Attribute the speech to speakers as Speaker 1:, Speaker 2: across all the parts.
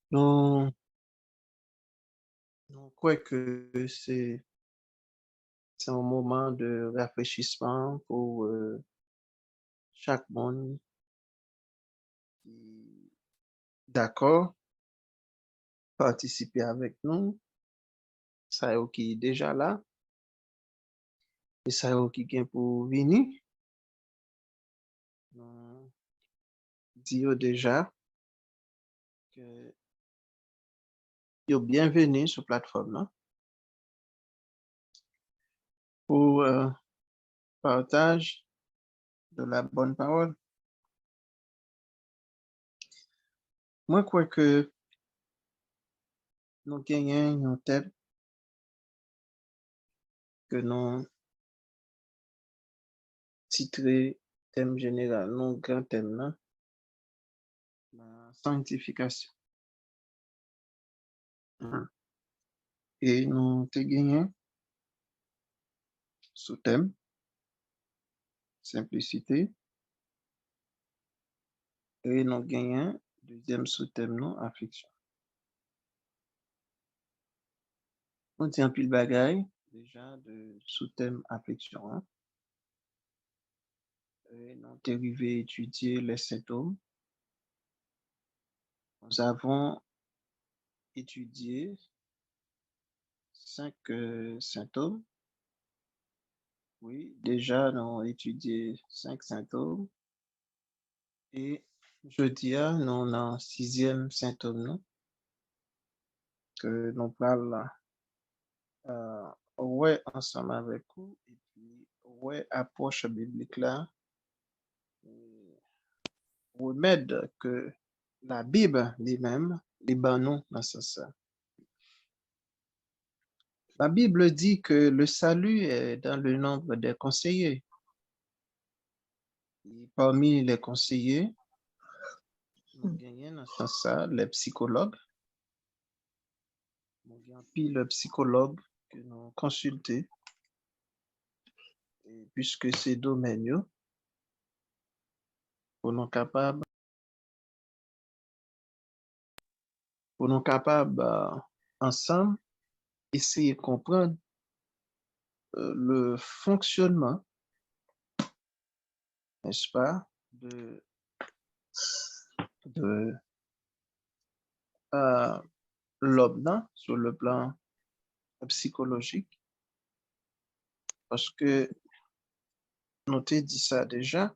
Speaker 1: Nous, nous croyons que c'est un moment de rafraîchissement pour chaque monde qui d'accord participer avec nous, ça y est qui est déjà là, et ça y est qui vient pour venir. Nous disons déjà que you're bienvenue sur plateforme là pour partage de la bonne parole. Moi, crois que nous gagnons un thème que nous titré thème général, non grand thème là, la sanctification. Hein. Et nous te gagné sous thème simplicité et nous gagné deuxième sous thème non affliction. On tient pile bagaille déjà de sous thème affliction. Hein. Et nous t'es arrivé étudier les symptômes. Nous avons étudié 5 symptômes. Oui, déjà, nous avons étudié 5 symptômes. Et jeudi, nous avons un sixième symptôme non, que nous parlons ouais, ensemble avec vous. Et puis, ouais, approche biblique là, remède que la Bible lui-même, les banons dans ce sens. La Bible dit que le salut est dans le nombre des conseillers. Et parmi les conseillers, nous gagnons dans ce sens les psychologues. Nous gagnons puis le psychologue que nous consultons, puisque c'est domaine pour nous capables ensemble essayer de comprendre le fonctionnement, n'est-ce pas, de euh, l'homme là, sur le plan psychologique, parce que nous t'ai dit ça déjà,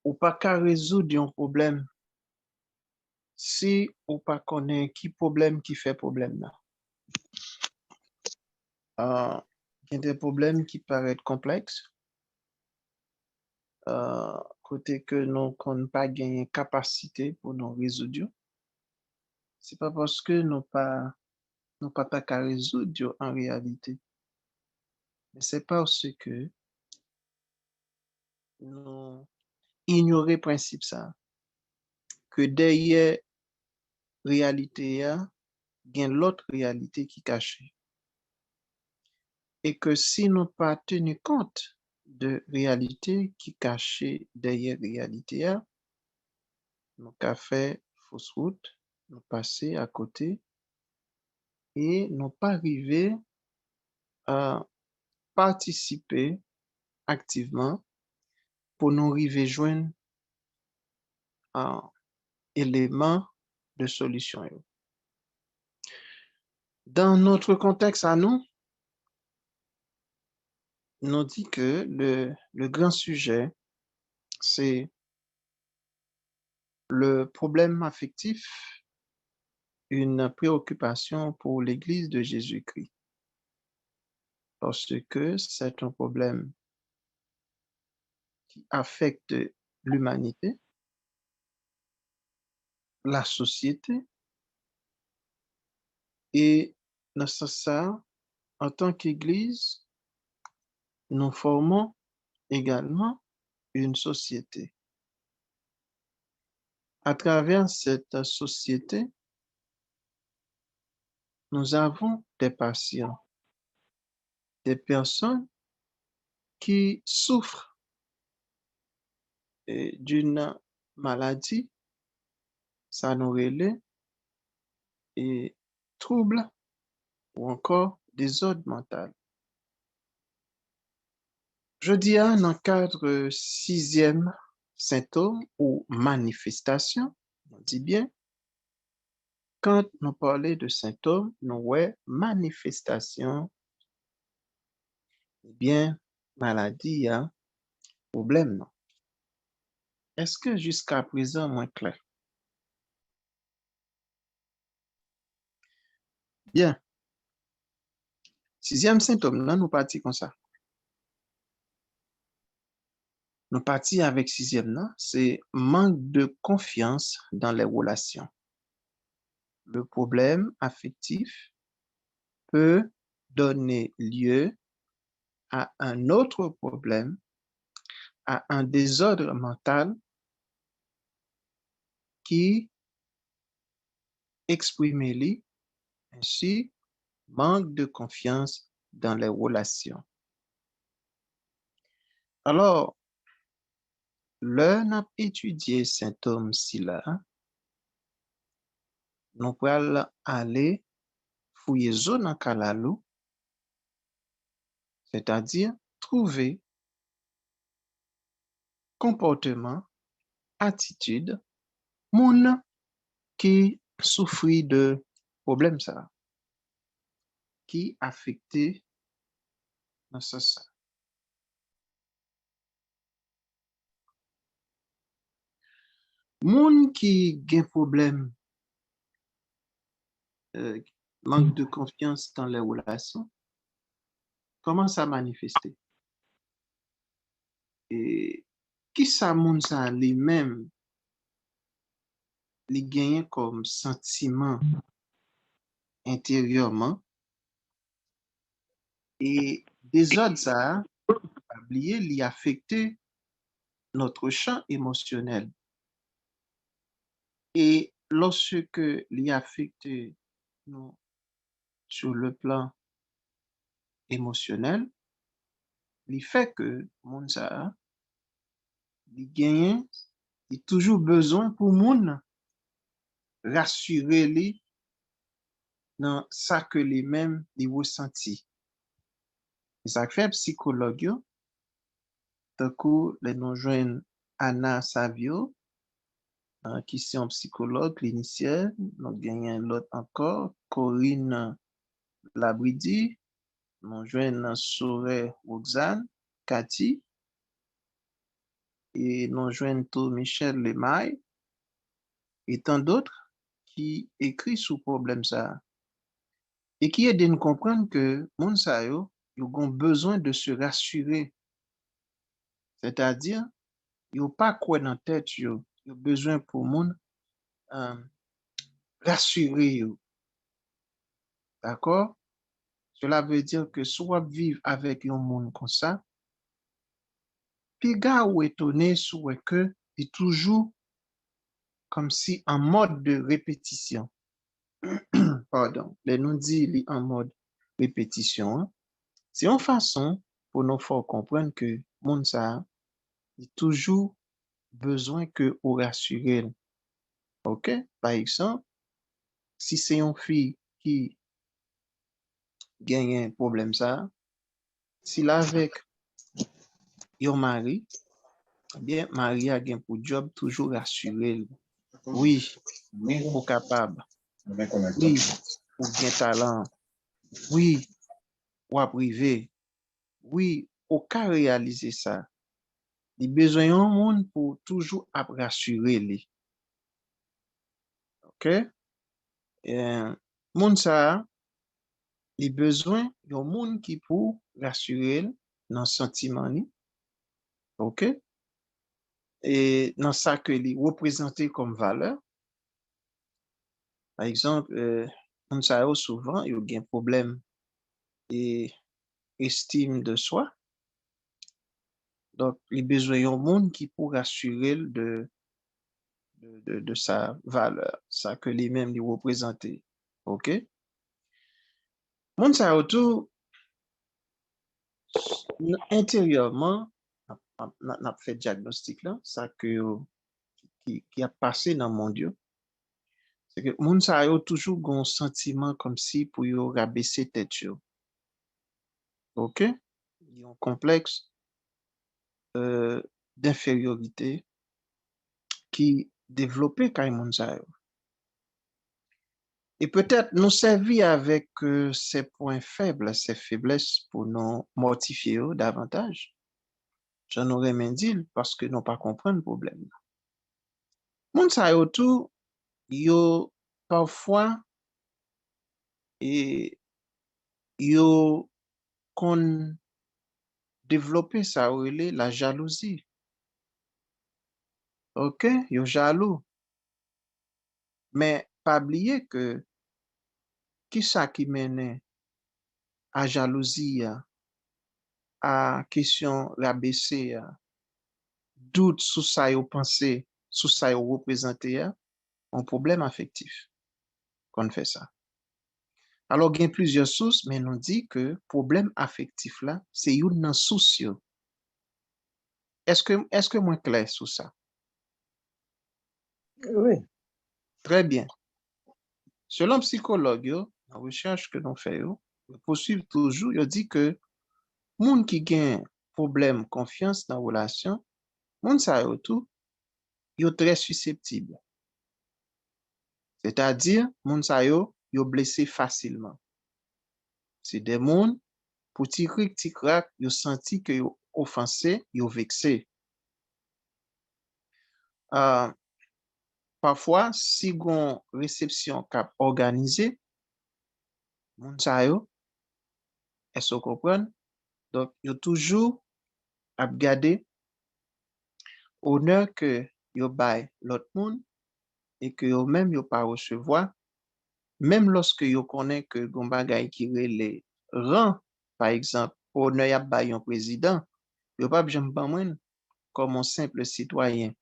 Speaker 1: ou pas qu'à résoudre un problème si ou pas connaît qui problème qui fait problème là. Il y a des problèmes qui paraissent complexes, côté que nous n'avons pas gagné capacité pour nous résoudre. C'est pas parce que nous pas qu'à résoudre en réalité, mais c'est parce que nous ignorons le principe ça, que derrière réalité, il y a l'autre réalité qui est cachée. Et que si nous pas tenu compte de réalité qui est cachée derrière réalité, nous avons fait fausse route, nous passer à côté et nous pas arriver à participer activement pour nous arriver joindre un élément de solution. Dans notre contexte à nous, nous dit que le grand sujet, c'est le problème affectif, une préoccupation pour l'Église de Jésus-Christ. Parce que c'est un problème qui affecte l'humanité, la société, et dans ce sens, en tant qu'Église, nous formons également une société. À travers cette société, nous avons des patients, des personnes qui souffrent d'une maladie ça nous relève et trouble ou encore désordre mental. Je dirais dans le cadre sixième symptôme ou manifestation, on dit bien, quand nous parlons de symptômes, nous ouais manifestation, eh bien, maladie, hein, problème, non. Est-ce que jusqu'à présent, moins clair? Bien. Sixième symptôme, là, nous partons comme ça. Nous partons avec sixième, là, c'est manque de confiance dans les relations. Le problème affectif peut donner lieu à un autre problème, à un désordre mental qui exprime ainsi manque de confiance dans les relations. Alors, l'on a étudié symptômes si là, nous pouvons aller fouiller zone en kalalou, c'est-à-dire trouver comportement, attitude, moun qui souffrit de problème ça, qui affecté dans ce sens. Moun qui gen problème, manque de confiance dans les relations, commence à manifester. Et qui ça moun ça lui-même, li gagne comme sentiment intérieurement et des autres ça, oublier, li affecter notre champ émotionnel. Et lorsque li affecte nous sur le plan émotionnel, li fait que moun ça, li gagne, il toujours besoin pour moun rassurer li dans ça que les mêmes li ressenti. Et ça fait psychologue yo, tant que les nous joignent Anna Savio, qui c'est un psychologue clinicienne, nous gagnons l'autre encore, Corinne Labridi, nous joignons Soré Roxane, Cathy, et nous joignons tout Michel Lemaille, et tant d'autres qui écrit sur le problème ça, et qui aident à nous comprendre que moun sa yo, ils ont besoin de se rassurer, c'est-à-dire, ils n'ont pas quoi dans la tête, ils ont besoin pour moun rassurer yo, d'accord? Cela veut dire que soit vivre avec un monde comme ça, puis gars ou étonné soit que il est toujours comme si en mode de répétition. Pardon, les nous dit il est en mode répétition. Hein. C'est une façon pour nous faire comprendre que monde ça, il toujours besoin que vous rassurer. OK? Par exemple, si c'est une fille qui gagne un problème ça, s'il avec un mari, eh bien, Marie a gain pour job toujours rassurer. Oui, ou capable. Oui, ou bien talent. Oui, ou à privé. Oui, ou qu'à réaliser ça. Il besoin d'un monde pour toujours rassurer lui. OK? Monde ça, il besoin d'un monde qui pour rassurer dans sentiment ni. OK? Et dans ça que lui représenter comme valeur. Par exemple, monde ça souvent il y a un problème et estime de soi. Donc, il a besoin d'un monde qui pourra assurer de sa valeur, ça que lui-même lui représenter. OK? Monde ça autour, intérieurement, n'a fait diagnostic là, ça que qui a passé dans mon Dieu. C'est que moun sa yo toujours gon sentiment comme si pour yo rabaisser tête yo. OK? Ils ont un complexe d'infériorité qui développé quand moun sa yo. Et peut-être nous servir avec ces points faibles, ces faiblesses pour nous mortifier davantage. J'en aurais même dit parce que nous pas comprendre le problème. Moun sa yo tout, yo parfois et yo kon développer ça relé la jalousie. OK, yo jaloux. Mais pas oublier que qui ça qui mène à jalousie, à question rabaisser, doute sous ça yo pensé, sous ça yo représenté, un problème affectif qu'on fait ça. Alors, il y a plusieurs sources, mais on dit que problème affectif là, c'est une source. Est-ce que moi clair sur ça?
Speaker 2: Oui.
Speaker 1: Très bien. Selon psychologue, la recherche que l'on fait, poursuivre toujours, il dit que moun qui gagne problème confiance dans la relation, moun sa yo tout, yo très susceptible. C'est-à-dire, moun sa yo blessé facilement. C'est des moun, pour ti krik, ti krak, yo senti que yo offensé, yo vexé. Parfois, si gon réception cap organisée, moun sa yo, est-ce qu'on comprend? Donc, yo toujours ap gade honneur que yo bay l'autre moun et que yo même yo pas recevoir, même lorsque yo connaît que gon bagay qui les rang, par exemple, honneur y a bay un président, yo pas j'aime ban mwen comme un simple citoyen.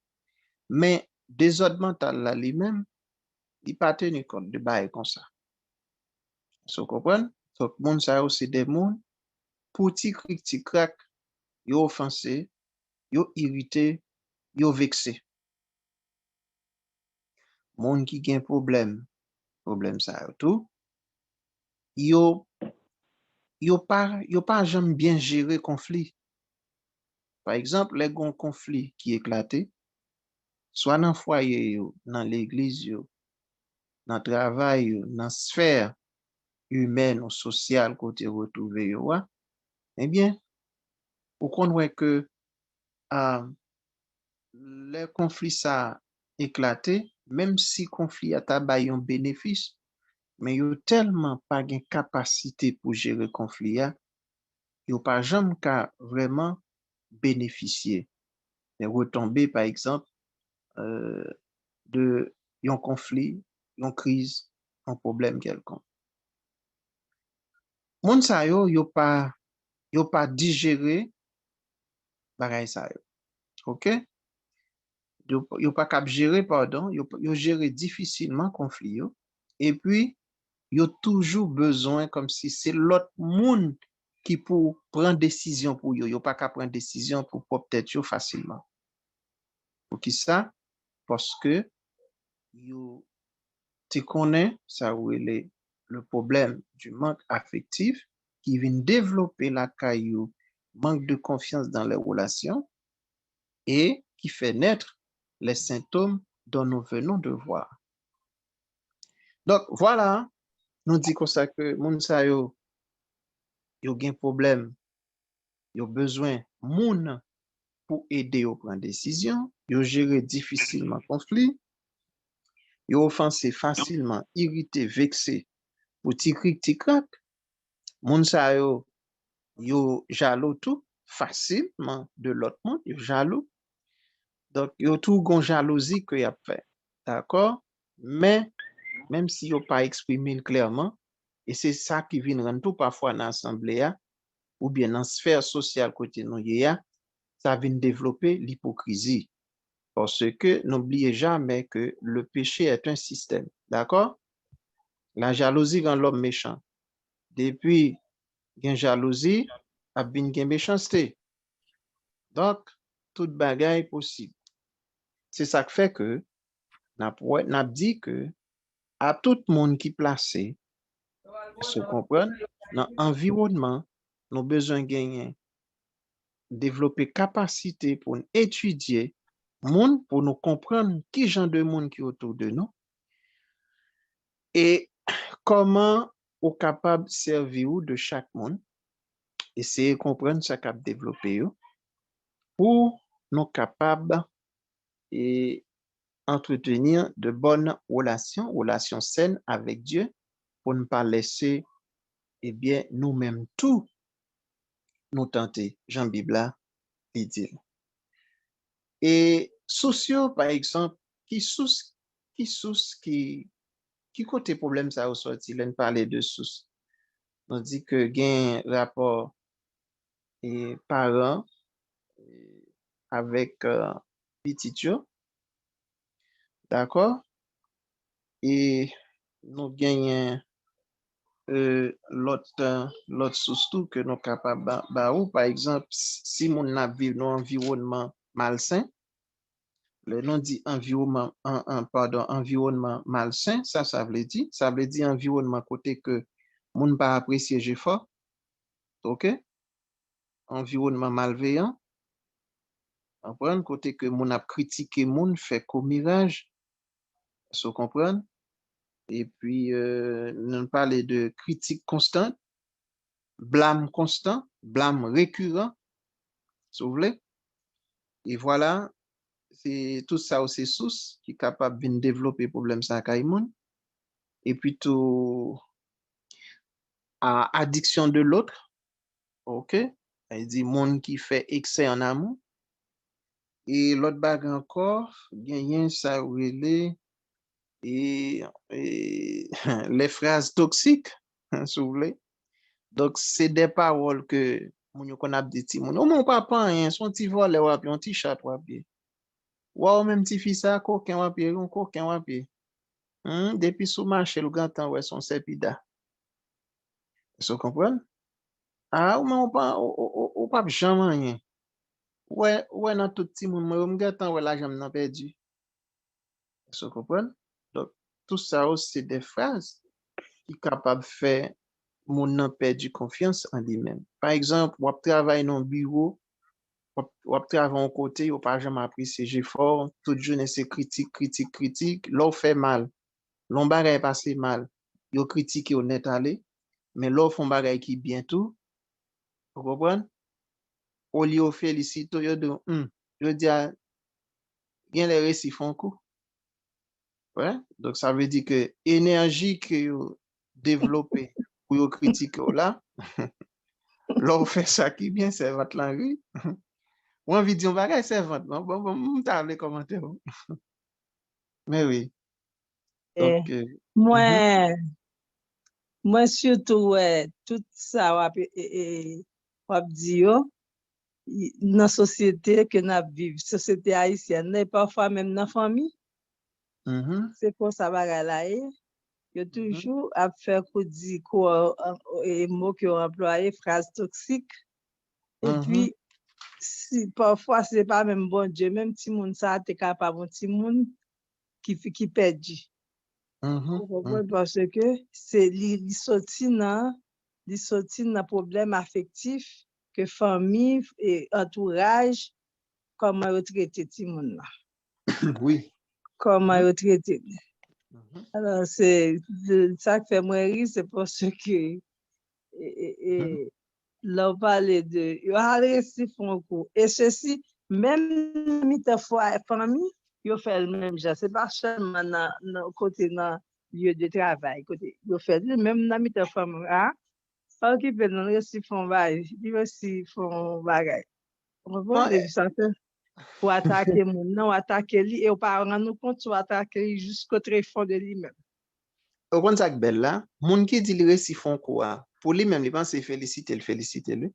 Speaker 1: Mais désordre mental là lui-même, il pas tenu compte de bay comme ça. Vous comprenez? Donc, moun sa yo c'est des moun, pour ti krik ti krak, yo offensé, yo irrité, yo vexé. Moun qui gen problème ça yo tout, yo pas jamais bien gérer conflit. Par exemple, les gon conflit qui éclaté, soit dans foyer yo, dans l'église yo, dans travail yo, dans sphère humaine ou sociale côté retrouvé yo, eh bien, ou qu'on voit que les conflits ça éclaté, même si conflit a tabay un bénéfice, mais yo tellement pas gen capacité pour gérer conflit, yo pas jamais ka vraiment bénéficier des retombées, par exemple, de un conflit, une crise, un problème quelconque. Moun sa yo pas digéré bagay sa yo. OK? Yo pas cap gérer, pardon, yo gérer difficilement conflit yo. Et puis, yo toujours besoin comme si c'est l'autre monde qui pour prendre décision pour yo. Yo pas qu'à prendre décision pour peut-être yo facilement. Pour qui ça? Parce que yo te connais ça où le problème du manque affectif qui vient développer la caillou, manque de confiance dans les relations et qui fait naître les symptômes dont nous venons de voir. Donc voilà, nous dit comme ça que moun sa yo gen problème, yo besoin moun pour aider au prendre décision, yo gérer difficilement conflit, yo offensé facilement, irrité, vexé, pour ti krik ti krak, moun sa yo jaloux tout facilement de l'autre monde, yo jaloux. Donc yo tout gon jalousie que y a fait. D'accord? Mais même si yo pas exprimé clairement, et c'est ça qui vient rendre tout parfois dans l'assemblée ou bien dans la sphère sociale côté nous ça vient développer l'hypocrisie. Parce que n'oubliez jamais que le péché est un système. D'accord? La jalousie rend l'homme méchant. Depuis gen jalousie, a bin gen méchanceté. Donc, toute bagaille possible. C'est ça qui fait que n'a dit que à tout le monde qui placé, se comprendre, dans l'environnement, nous besoin de gagner, développer capacité pour nous étudier monde, pour nous comprendre qui genre de monde qui est autour de nous et comment on est capable de servir de chaque monde, essayer de comprendre ce qu'on a développé pour nous capables et entretenir de bonnes relations saines avec Dieu, pour ne pas laisser, eh bien, nous-mêmes tout nous tenter. Jean Bibla, il dit. Et sociaux, par exemple, qui côté problème ça ressorti, là, parler de sous. On dit que gain rapport et parents avec petit yo, d'accord? Et nous gagnons l'autre source tout que nous capables ou par exemple si mon a vivre dans un environnement malsain, le nom dit environnement malsain, ça veut dire environnement côté que moun pas apprécier effort, OK? Environnement malveillant, comprendre côté que moun a critiqué moun fait commérage, vous comprendre? Et puis nous parler de critique constante, blâme constant, blâme récurrent, si vous voulez. Et voilà, c'est tout ça c'est source qui est capable de développer problème ça moun. Et puis tout à addiction de l'autre, OK? Il dit monde qui fait excès en amour. Et l'autre bag encore, gagne ça relé et les phrases toxiques, si vous voulez. Donc c'est des paroles que moun qu'on a dit moun. Oh mon papa hein, son petit vol ou un petit chat ou bien. Ou même petit fils ça coquin ou bien, un coquin ou bien. Depuis sous marché le grand temps ouais son sepida. Vous comprenez? Ah ou mon pas ou pas jamais rien. Ouais dans tout petit monde moi me temps ouais la jambe n'a perdu. Vous comprenez? Donc tout ça c'est des phrases qui capable faire mon nan perdu confiance en lui-même. Par exemple, ou travaille dans un bureau, ou travaille en côté, ou pas jamais apprécié fort, toute journée c'est critique, l'on fait mal, l'on bagay passé mal, yo critique honnête aller, mais l'on font bagay qui bientôt, vous comprenez? Au lieu de féliciter, yo de, yo dis, bien les récits font coup. Ouais? Donc ça veut dire que énergie que vous développez pour vous critiquer là, l'on fait ça qui bien, c'est votre langue. Ou envie de dire, bagay c'est votre, bon, t'as les commentaires. Mais oui, donc,
Speaker 2: Eh, moi, moi surtout, tout ça, wap di yo, dans la société que nous vivons, société haïtienne, et parfois même dans la famille, c'est pour ça bagay là, yo toujours à faire qu'on dit et mots qui ont employé, phrases toxiques. Et puis, si parfois c'est pas même bon Dieu, même si moun ça t'es capable, si moun qui perdu. Parce que c'est li sorti dans problème affectif que famille et entourage comment yo traité ti moun là.
Speaker 1: Oui.
Speaker 2: Comment yo traité. Alors c'est ça qui fait moi rire, c'est parce que là on parlait de yo allé si font coup et ceci même mi fois famille yo fait le même genre, c'est pas seulement dans côté dans lieu de travail côté yo fait même dans mi famille ah pas occupé dans récit font bail ils aussi font bagay on va de ça pour attaquer mon non attaquer lui et pas rendre compte ou attaquer jusqu'au très fond de lui-même.
Speaker 1: Au compte ça belle là, moun qui dit le récit font quoi? Pour lui-même, il pense féliciter lui.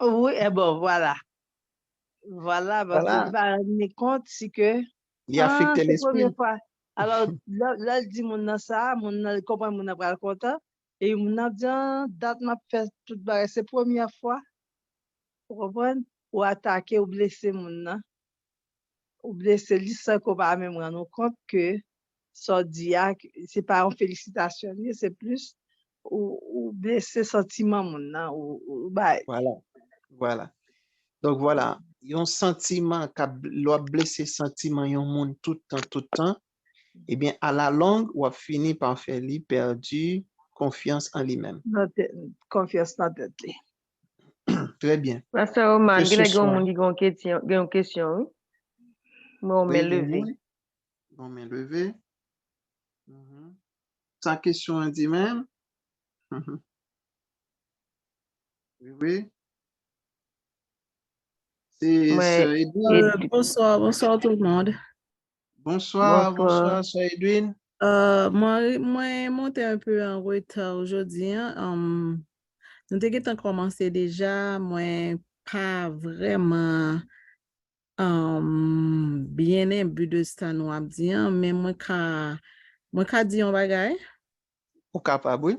Speaker 2: Oui, et bon voilà. Voilà, parce qu'il va rendre compte si que
Speaker 1: il affecte
Speaker 2: c'est la
Speaker 1: l'esprit.
Speaker 2: première fois. Alors là il dit mon ça, mon comprend mon pas content et mon a dit date m'a fait toute barre c'est première fois. Vous comprenez? Ou attaquer ou blesser mon nan. Ou blesser lui sans qu'on va même rendre compte que ça dit, c'est pas une félicitation, c'est plus ou blesser sentiment moun nan, ou bah,
Speaker 1: Voilà. Donc voilà, yon sentiment qui l'a blessé sentiment yon moun tout le temps, eh bien à la longue, ou a fini par faire lui perdu confiance en lui-même.
Speaker 2: confiance dans tête li.
Speaker 1: Très bien.
Speaker 3: Pasteur Oman,
Speaker 1: Que ce
Speaker 3: gen a
Speaker 1: soit-
Speaker 3: moun ki gen yon question, oui? Bon, mais
Speaker 1: Oui,
Speaker 3: levé.
Speaker 1: bon, mais levé. Sa question a dit même. Oui, oui. C'est
Speaker 3: Ouais.
Speaker 1: Sœur Edwin.
Speaker 4: Bonsoir tout le monde.
Speaker 1: Bonsoir,
Speaker 3: Bonsoir.
Speaker 1: Sœur Edwin.
Speaker 4: Moi, monté un peu en retard aujourd'hui. Nous avons commencé déjà, moi, pas vraiment bien imbu de ce nous avons dit, mais moi, ka dit un bagay.
Speaker 1: Ou capable, oui.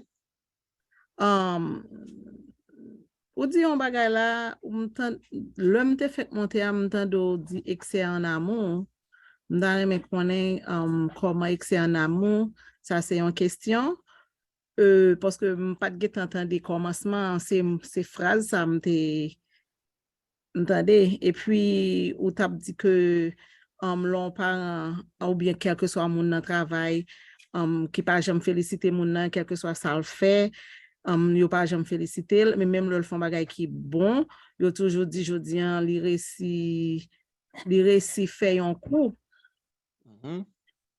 Speaker 4: Ou di yon bagay la, l'homme te fait monter à m'tando di excès en amour, m'dan reme konnen comment excès en amour, ça c'est une question. Parce que m'pas get entendre commencement, ces phrases, ça m'te m'tende. Et puis, ou tap dit que l'on parent, ou bien quel que soit moun nan travail, qui pas jamais féliciter moun nan, quel que soit ça le fait, yo pas jamais féliciter, mais même le font bagay qui bon, yo toujours dit jodi an li réussi fait yon coup.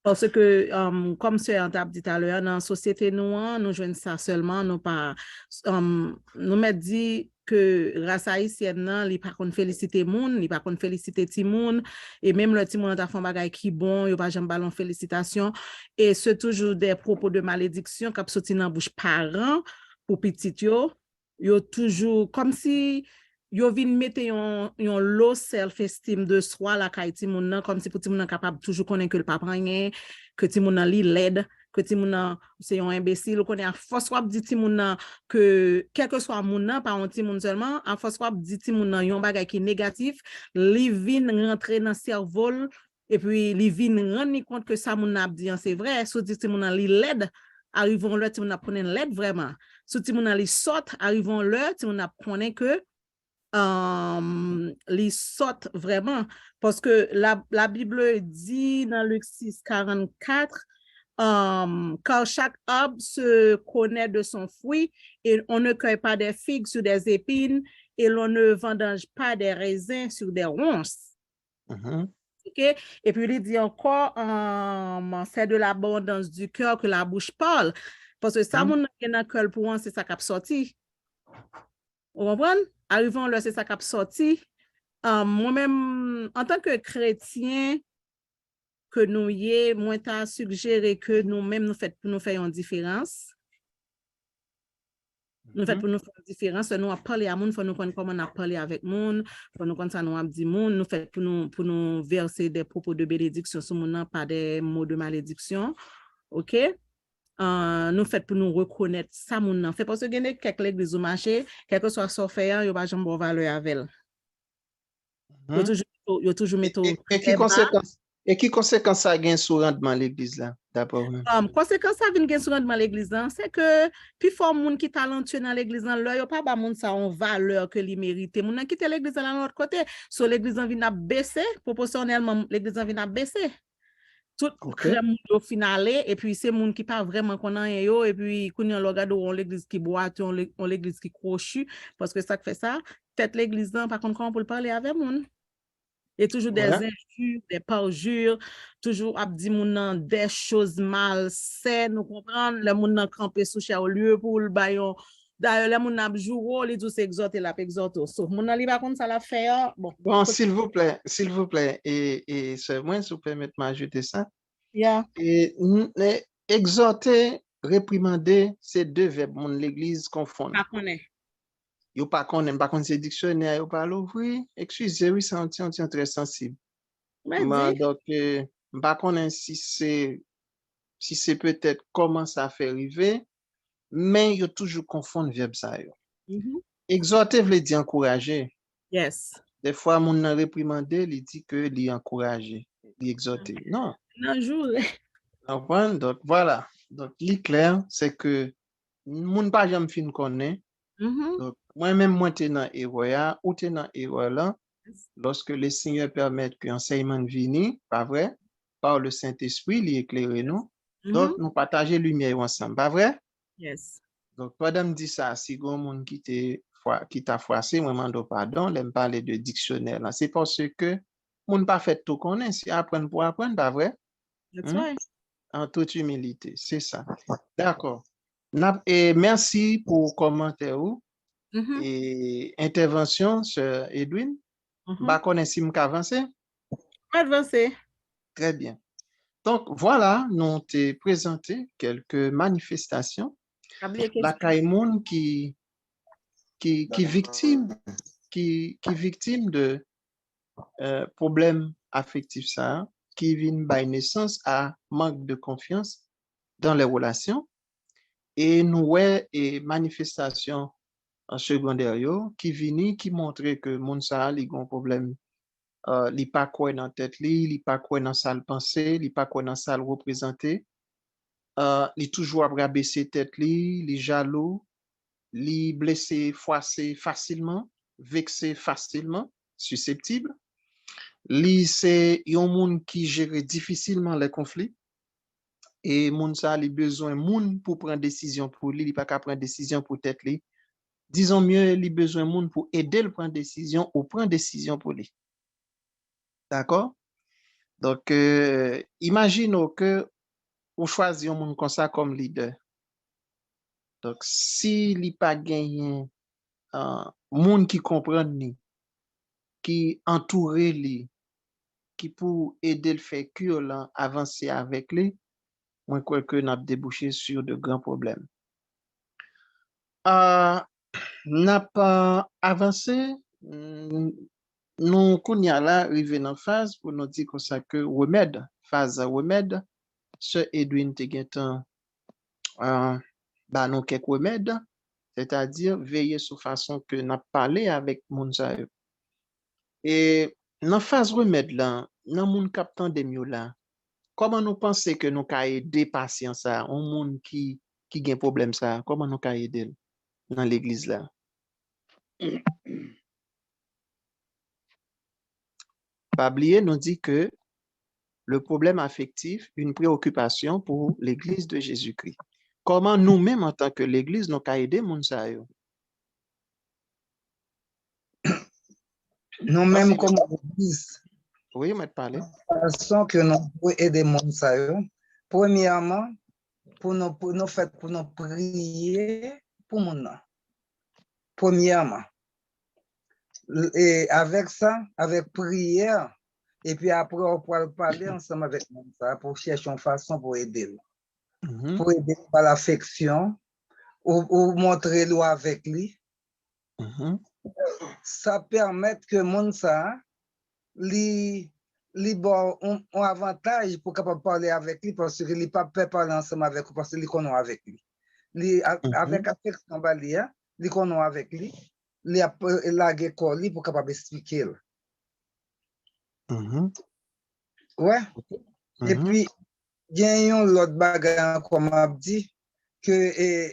Speaker 4: Parce que, comme ce on t'a dit tout à l'heure, dans la société nous jouons ça seulement, nous pas, nous m'a dit que race haïtienne nan, li pas kon féliciter moun, li pas kon féliciter ti moun, et même le ti moun t'a fait bagay qui bon, yo pas jamais ballon félicitation, et c'est toujours des propos de malédiction qui sorti dans bouche parents pour petit yo toujours comme si yo vin mette yon low self-esteem de soi la kay ti moun nan, comme si pour ti moun nan capable toujours connaître que le pas rien, que ti moun nan li laid, que ti moun nan c'est yon imbécile, connaît à force wap di ti moun nan que quel que soit moun nan, pas un ti moun seulement, à force wap di ti moun nan yon bagay qui négatif, li vin rentrer dans cerveau et puis li vin rendre compte que ça moun nan dit c'est vrai, so di ti moun nan li laid, arrivons là ti moun nan prendre laid vraiment. So ti moun nan li sort, arrivons là ti moun nan prendre que les sortent vraiment parce que la Bible dit dans Luc 6, 44 car chaque arbre se connaît de son fruit et on ne cueille pas des figues sur des épines et l'on ne vendange pas des raisins sur des ronces. Okay? Et puis il dit encore c'est de l'abondance du cœur que la bouche parle parce que ça mon nan cœur pour c'est ça qui a sorti. Vous comprenez? Arrivons là, c'est ça qui a sorti. Moi-même, en tant que chrétien, que nous y est, moi, t'as suggéré que nous-mêmes, nous faisons pour nous faire une différence. Nous faisons pour nous faire une différence. Nous avons parlé à moun, faut nous connaître comment on a parlé avec moun, faut nous connaître ça, nous avons dit moun, nous faisons pour nous verser des propos de bénédiction sur moun, pas des mots de malédiction. OK? Nous fait pour nous reconnaître ça moun nan fait parce que gagner quelques l'église au marché quel que soit son fait yo pas jamais bon valeur avec yo toujours metto
Speaker 1: et qui conséquence ça gagne sur rendement l'église là d'abord
Speaker 4: conséquence ça vient gagne sur rendement l'église là c'est que plus fort moun qui talentueux dans l'église là yo pas ba moun ça en valeur que li mérite moun nan quitter l'église là de l'autre côté so l'église vient à baisser proportionnellement l'église vient à baisser tout crème au finale et puis c'est moun qui pas vraiment connaît yo et puis kounya regard on l'église qui boite on l'église qui crochu parce que ça fait ça tête l'église là par contre comment pour parler avec moun et toujours des injures des parjures toujours abdi moun nan des choses malsaines nous comprendre les moun nan camper sous cher au lieu pour le bayon d'ailleurs les moun nan jouro les tous exhorter la exhorter so moun nan li pas contre ça la faire
Speaker 1: bon s'il vous plaît et c'est moi si vous permettez m'ajouter ça et exhorter réprimander c'est deux verbes mon l'église confond
Speaker 4: pas connaît
Speaker 1: yo pas connaît pas connaît dictionnaire yo pas l'ouvrir excusez oui ça on très sensible donc pas connaît si c'est peut-être comment ça fait arriver mais yo toujours confondre verbe ça yo exhorter veut dire encourager
Speaker 4: yes
Speaker 1: des fois mon réprimander il dit que il encourager il exhorter non Donc, voilà. Donc, clair, c'est que moun pa jam fin connaît. Donc, moi-même, moi, t'es dans erreur, ou t'es dans erreur là, lorsque le Seigneur permet que l'enseignement vienne, pas vrai, par le Saint-Esprit, il éclaire nous. Donc, nous partageons lumière ensemble, pas vrai?
Speaker 4: Yes.
Speaker 1: Donc, pendant me dit ça, si gon moun qui t'a froissé, moi, mando pardon, l'aime parler de dictionnaire là. C'est parce que moun pas fait tout connaître, si apprendre pour apprendre, pas vrai?
Speaker 4: That's
Speaker 1: Hmm?
Speaker 4: right.
Speaker 1: En toute humilité, c'est ça. D'accord. Et merci pour commentaire ou et intervention, Sir Edwin. Bah, connaissez m'ka avancé?
Speaker 4: Avancé.
Speaker 1: Très bien. Donc, voilà, nous t'ai présenté quelques manifestations. La Kaimoun qui victime de problèmes affectifs ça, qui viennent by naissance à manque de confiance dans les relations. Et nous ouais et manifestations en secondaire qui viennent qui montrent que moun sa li gon problème li pas quoi dans tête li pas quoi dans salle pensée, li pas quoi dans salle représenter, li toujours rabaisser tête li jaloux, li blessé froissé facilement, vexé facilement, susceptible. Li c'est yon moun qui gère difficilement les conflits et moun sa li besoin moun pour prendre décision pour li pas qu'à prendre décision pour tête li. Disons mieux, li besoin moun pour aider le prendre décision ou prendre décision pour lui. D'accord? Donc, imaginons que on choisit un monde comme ça comme leader. Donc, si li pas gagné monde qui comprend ni, qui entoure li, qui pour aider le fait que là avancer avec lui, moi crois que n'a débouché sur de grands problèmes. N'a pas avancé, nous kounya là arrivé dans phase pour nous dire comme ça que remède, phase remède, ce Edwin te gentan bah nous quelques remèdes, c'est-à-dire veiller sur façon que n'a parlé avec moun sa yo. Et dans phase remède là, dans moun captant de mieux là, comment nous penser que nous ka aider patient ça, un moun qui gen problème ça, comment nous ka aider dans l'église là? Pablier nous dit que le problème affectif, une préoccupation pour l'église de Jésus-Christ. Comment nous-mêmes, en tant que l'église, nous ka aider moun sa yo?
Speaker 5: Nous-mêmes, comme l'église,
Speaker 1: Oui, m'être parlé.
Speaker 5: la façon que nous pouvons aider moun sa yo, premièrement, pour nous prier pour moun nan. Premièrement. Et avec ça, avec prière, et puis après, on pourra parler ensemble avec moun sa pour chercher une façon pour aider. Pour aider par l'affection, ou montrer l'eau avec lui. Ça permet que moun sa li bon un avantage pour capable parler avec lui parce qu'il n'est pas peut parler ensemble avec lui parce qu'il connaît avec lui. Avec affection balia, il connaît avec lui. Il a lagué lui pour capable expliquer. Ouais. Et puis il y a l'autre bagarre comme a dit que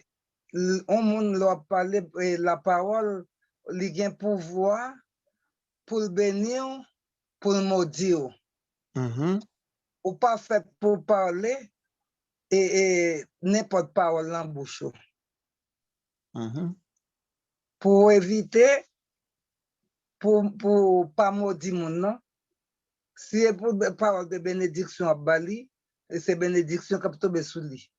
Speaker 5: on moun leur parler la parole, il a un pouvoir pour le bénir, pour le maudire. Ou pas fait pour parler et n'importe parole en bouche. Pour éviter, pour pas maudire mon nom, si c'est pour parole de bénédiction à Bali, c'est bénédiction qui tombe sous lui.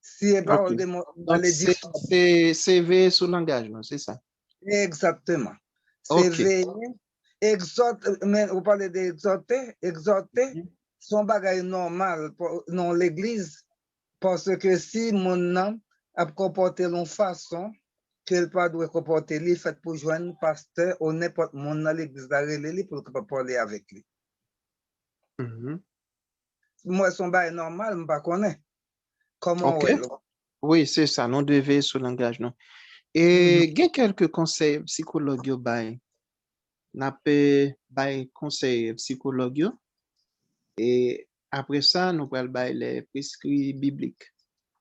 Speaker 5: Si c'est parole de malédiction.
Speaker 1: C'est veiller sur l'engagement, c'est ça?
Speaker 5: Exactement. C'est veiller. Mais vous parlez d'exhorter, son bagage normal dans l'église, parce que si mon nom a comporté d'une façon qu'elle pas doit comporter, il fait pour joindre pasteur ou n'importe mon dans l'église d'arrêter pour parler avec lui. Moi, son bagage normal, je ne connais pas. Comment
Speaker 1: oui, c'est ça, nous devons sur l'engagement. Et il y a quelques conseils psychologues n'a pas conseil psychologue et après ça, nous allons faire les prescrits bibliques.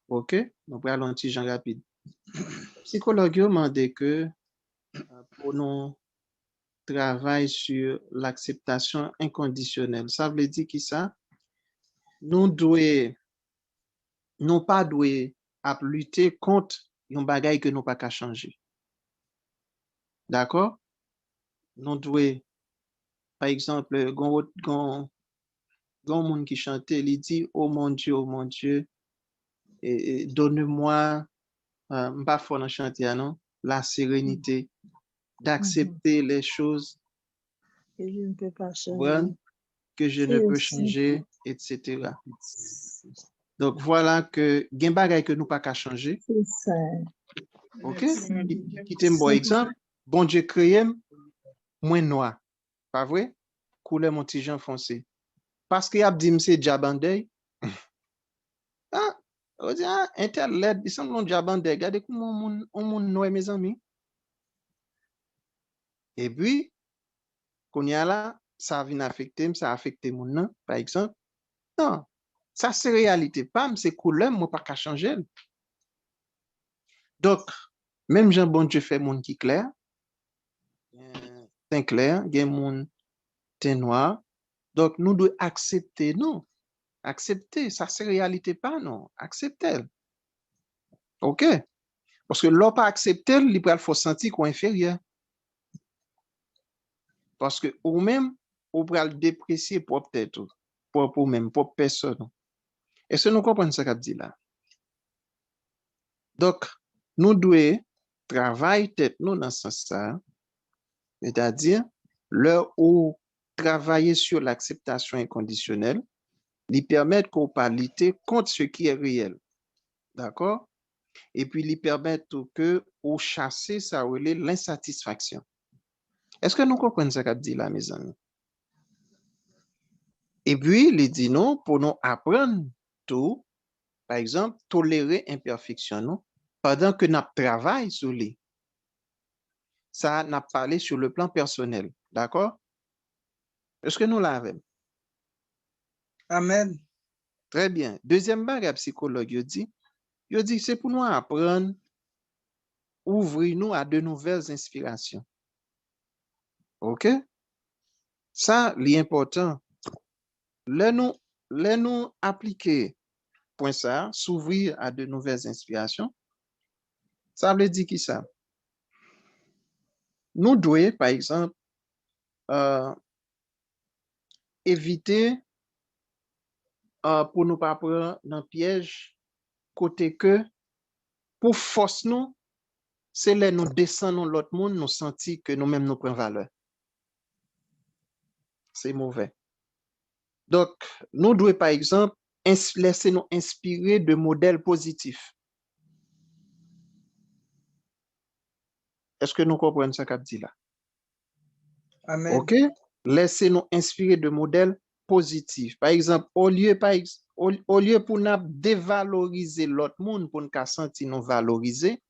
Speaker 1: OK? Nous allons un petit genre rapide. Psychologue m'a dit que pour nous travailler sur l'acceptation inconditionnelle, ça veut dire que ça, nous pas doué à lutter contre un bagage que nous pas qu'à changer. D'accord? Nous devons, par exemple, gon monde qui chantait, il dit, oh mon Dieu, donne-moi, pas fort chanter, non? La sérénité, d'accepter les choses
Speaker 2: Que je ne peux pas
Speaker 1: bonnes
Speaker 2: changer.
Speaker 1: que je ne
Speaker 2: C'est
Speaker 1: peux
Speaker 2: simple.
Speaker 1: changer, etc. Donc voilà que gen bagay que nous pas qu'à changer.
Speaker 2: C'est ça.
Speaker 1: OK? Quittez un bon exemple. Bon Dieu créé moins noir. Pas vrai? Couleur mon petit Jean foncé. Parce qu'il a dit c'est Jabandey. Ah, on dit ah, internet, il semble un Jabandey. Regardez comment on noir mes amis. Et puis qu'on y a là, ça vient affecter, ça affecte mon nom, par exemple. Non, ça c'est réalité. Pas c'est couleur, moi pas qu'à changer. Donc, même Jean bon Dieu fait monde qui clair, teint clair, gen monde teint noir. Donc, nous devons accepter, non. Accepter, ça c'est réalité pas, non. Accepter. OK? Parce que l'on pas accepter, il faut sentir qu'on est inférieur. Parce que ou même, ou peut le déprécier pour peut-être, pour même, pour personne. Est-ce que nous comprenons ce qu'a dit là? Donc, nous devons travailler tête nous dans ce sens-là, c'est-à-dire, l'heure où travailler sur l'acceptation inconditionnelle, lui permettre qu'on puisse lutter contre ce qui est réel. D'accord? Et puis, lui permettre que on chasser ça l'insatisfaction. Est-ce que nous comprenons ce qu'a dit là, mes amis? Et puis, il dit non, pour nous apprendre tout, par exemple, tolérer imperfection, non? Pendant que nous travaillons sur lui. Ça n'a parlé sur le plan personnel. D'accord? Est-ce que nous l'avons?
Speaker 5: Amen.
Speaker 1: Très bien. Deuxième bagage, psychologue, il dit, c'est pour nous apprendre, ouvrir nous à de nouvelles inspirations. OK? Ça, l'important. Nous appliquer, point ça, s'ouvrir à de nouvelles inspirations. Ça veut dire qui ça? Nous devons, par exemple, éviter pour nous pas prendre dans le piège, côté que, pour force nous, c'est là nous descendons l'autre monde, nous sentir que nous-mêmes nous prenons valeur. C'est mauvais. Donc, nous devons, par exemple, laisser nous inspirer de modèles positifs. Est-ce que nous comprenons ce qu'a dit là?
Speaker 5: Amen.
Speaker 1: OK? Laissez-nous inspirer de modèles positifs. Par exemple, au lieu pour nous dévaloriser l'autre monde, pour nous sentir nous valoriser,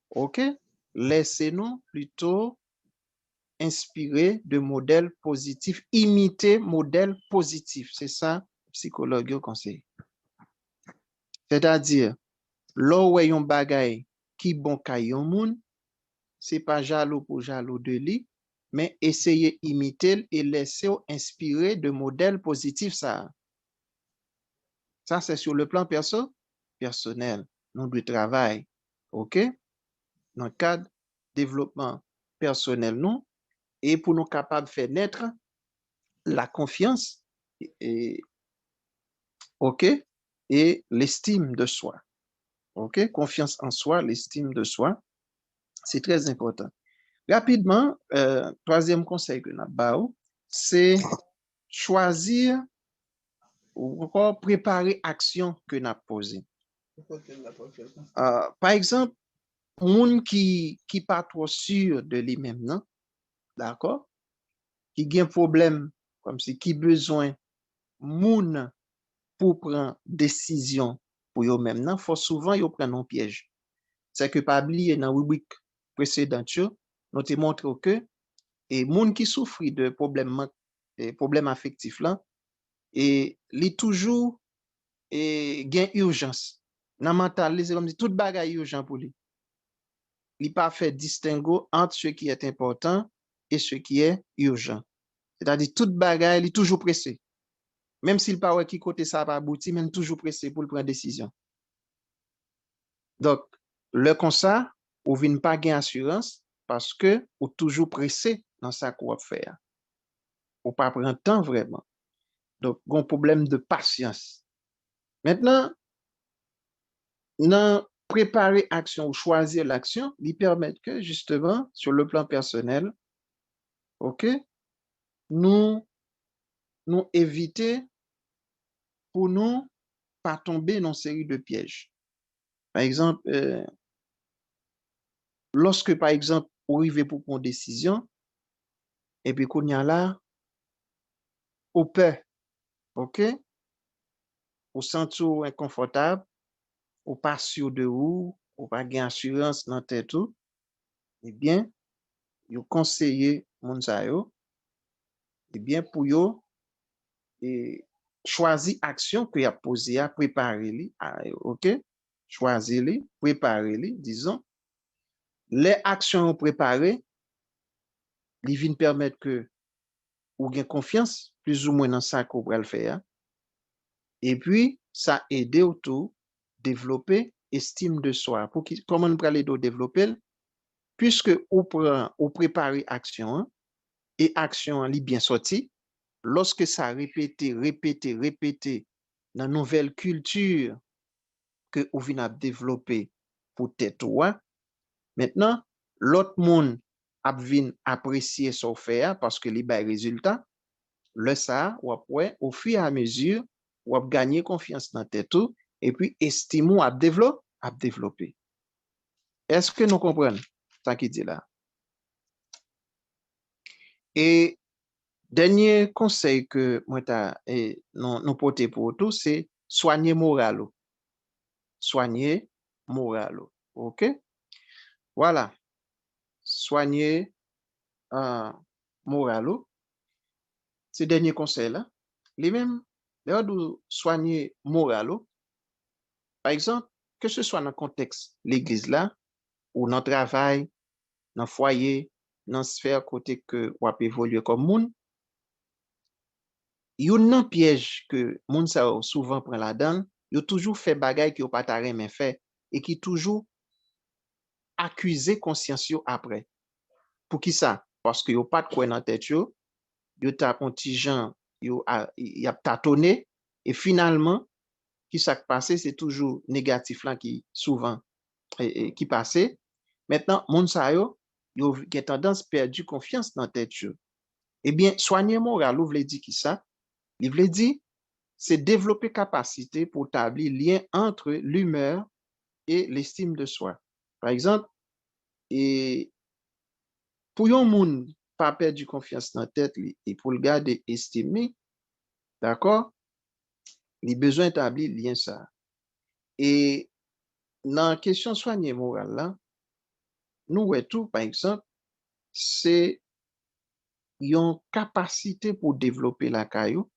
Speaker 1: OK? Laissez-nous plutôt inspirer de modèles positifs, imiter modèles positifs. C'est ça, psychologue conseille. C'est-à-dire, là où yon bagay qui bon kay yon moun, c'est pas jaloux pour jaloux de lui, mais essayer imiter et laisser inspirer de modèles positifs ça. Ça c'est sur le plan personnel. Nous du travail, OK? Dans le cadre développement personnel non et pour nous capables de faire naître la confiance et OK et l'estime de soi. OK? Confiance en soi, l'estime de soi, c'est très important. Rapidement, troisième conseil que nous avons, c'est choisir ou encore préparer action que nous avons posée. Par exemple, moun qui pas trop sûr de lui-même, non? D'accord? Qui a un problème, comme si qui besoin moun pour prendre décision pour eux-mêmes, non? Faut souvent ils prennent un piège. C'est que pas oublier dans la rubrique précédente, nous te montré que et moun qui souffrent de problèmes affectifs là, et li toujours et gain urgence. Dans mental, c'est comme si toute bagaille urgent pour lui. Il pas fait distinguo entre ce qui est important et ce qui est urgent. C'est-à-dire toute bagaille, il est toujours pressé. Même s'il pas ouais qui côté ça pas abouti, mais toujours pressé pour prendre décision. Donc, le comme ça, ou vient pas gain assurance parce que ou toujours pressé dans ça qu'on va faire. Ou pas prendre temps vraiment. Donc, un problème de patience. Maintenant, dans préparer action ou choisir l'action, lui permet que justement, sur le plan personnel, ok, nous éviter pour nous pas tomber dans une série de pièges. Par exemple, lorsque, par exemple, vous arrivez pour prendre une décision, et puis qu'on y a là, au peur, ok, vous sentez inconfortable, ou pas sûr de vous, ou pas gain assurance dans tête tout, eh bien, vous conseillez moun sa yo, eh bien, pour yo, et choisir action que y a posé à préparer li, ok, choisir li, préparer li, disons, les actions préparées, li vin permettre que ou gain confiance plus ou moins dans ça qu'on va le faire, et puis ça aide autour développer estime de soi. Pour qui, comment on peut l'aider développer, puisque on prend, on prépare action et action li bien sorti, lorsque ça répété dans nouvelle culture que ou vient développer pour tête toi, maintenant l'autre monde a vinn apprécier son faire parce que li bay résultat, le ça ou après au fur et à mesure ou gagner confiance dans tête tout et puis estime à développer. Est-ce que nous comprenons ça qui dit là? Et dernier conseil que moi nous porter pour tout, c'est soigner moral. Soigner moral. OK? Voilà. Soigner moral. C'est dernier conseil là. Les mêmes, les de soigner moral. Par exemple, que ce soit dans le contexte l'église là, ou dans le travail, dans le foyer, dans la sphère côté que on peut évoluer comme monde, yon nan piège que moun sa souvent prend la donne, yo toujours fait bagay qui yo pas ta remen fait et qui toujours accuser conscience yo après. Pour qui ça? Parce que yo pas de quoi dans tête yo ta contingent yo y a tâtonné et finalement qui ça passé c'est toujours négatif là qui souvent qui passé. Maintenant moun sa yo a tendance perdu confiance dans tête yo. Eh bien soigner moral ou vle di qui ça? Il veut dire, c'est développer capacité pour établir lien entre l'humeur et l'estime de soi. Par exemple, et pour yon moun pas perdre confiance dans la tête et pour le garder estimé, d'accord, il a besoin d'établir lien ça. Et dans la question soigner morale là, nous ouais tout par exemple, c'est une capacité pour développer la caillou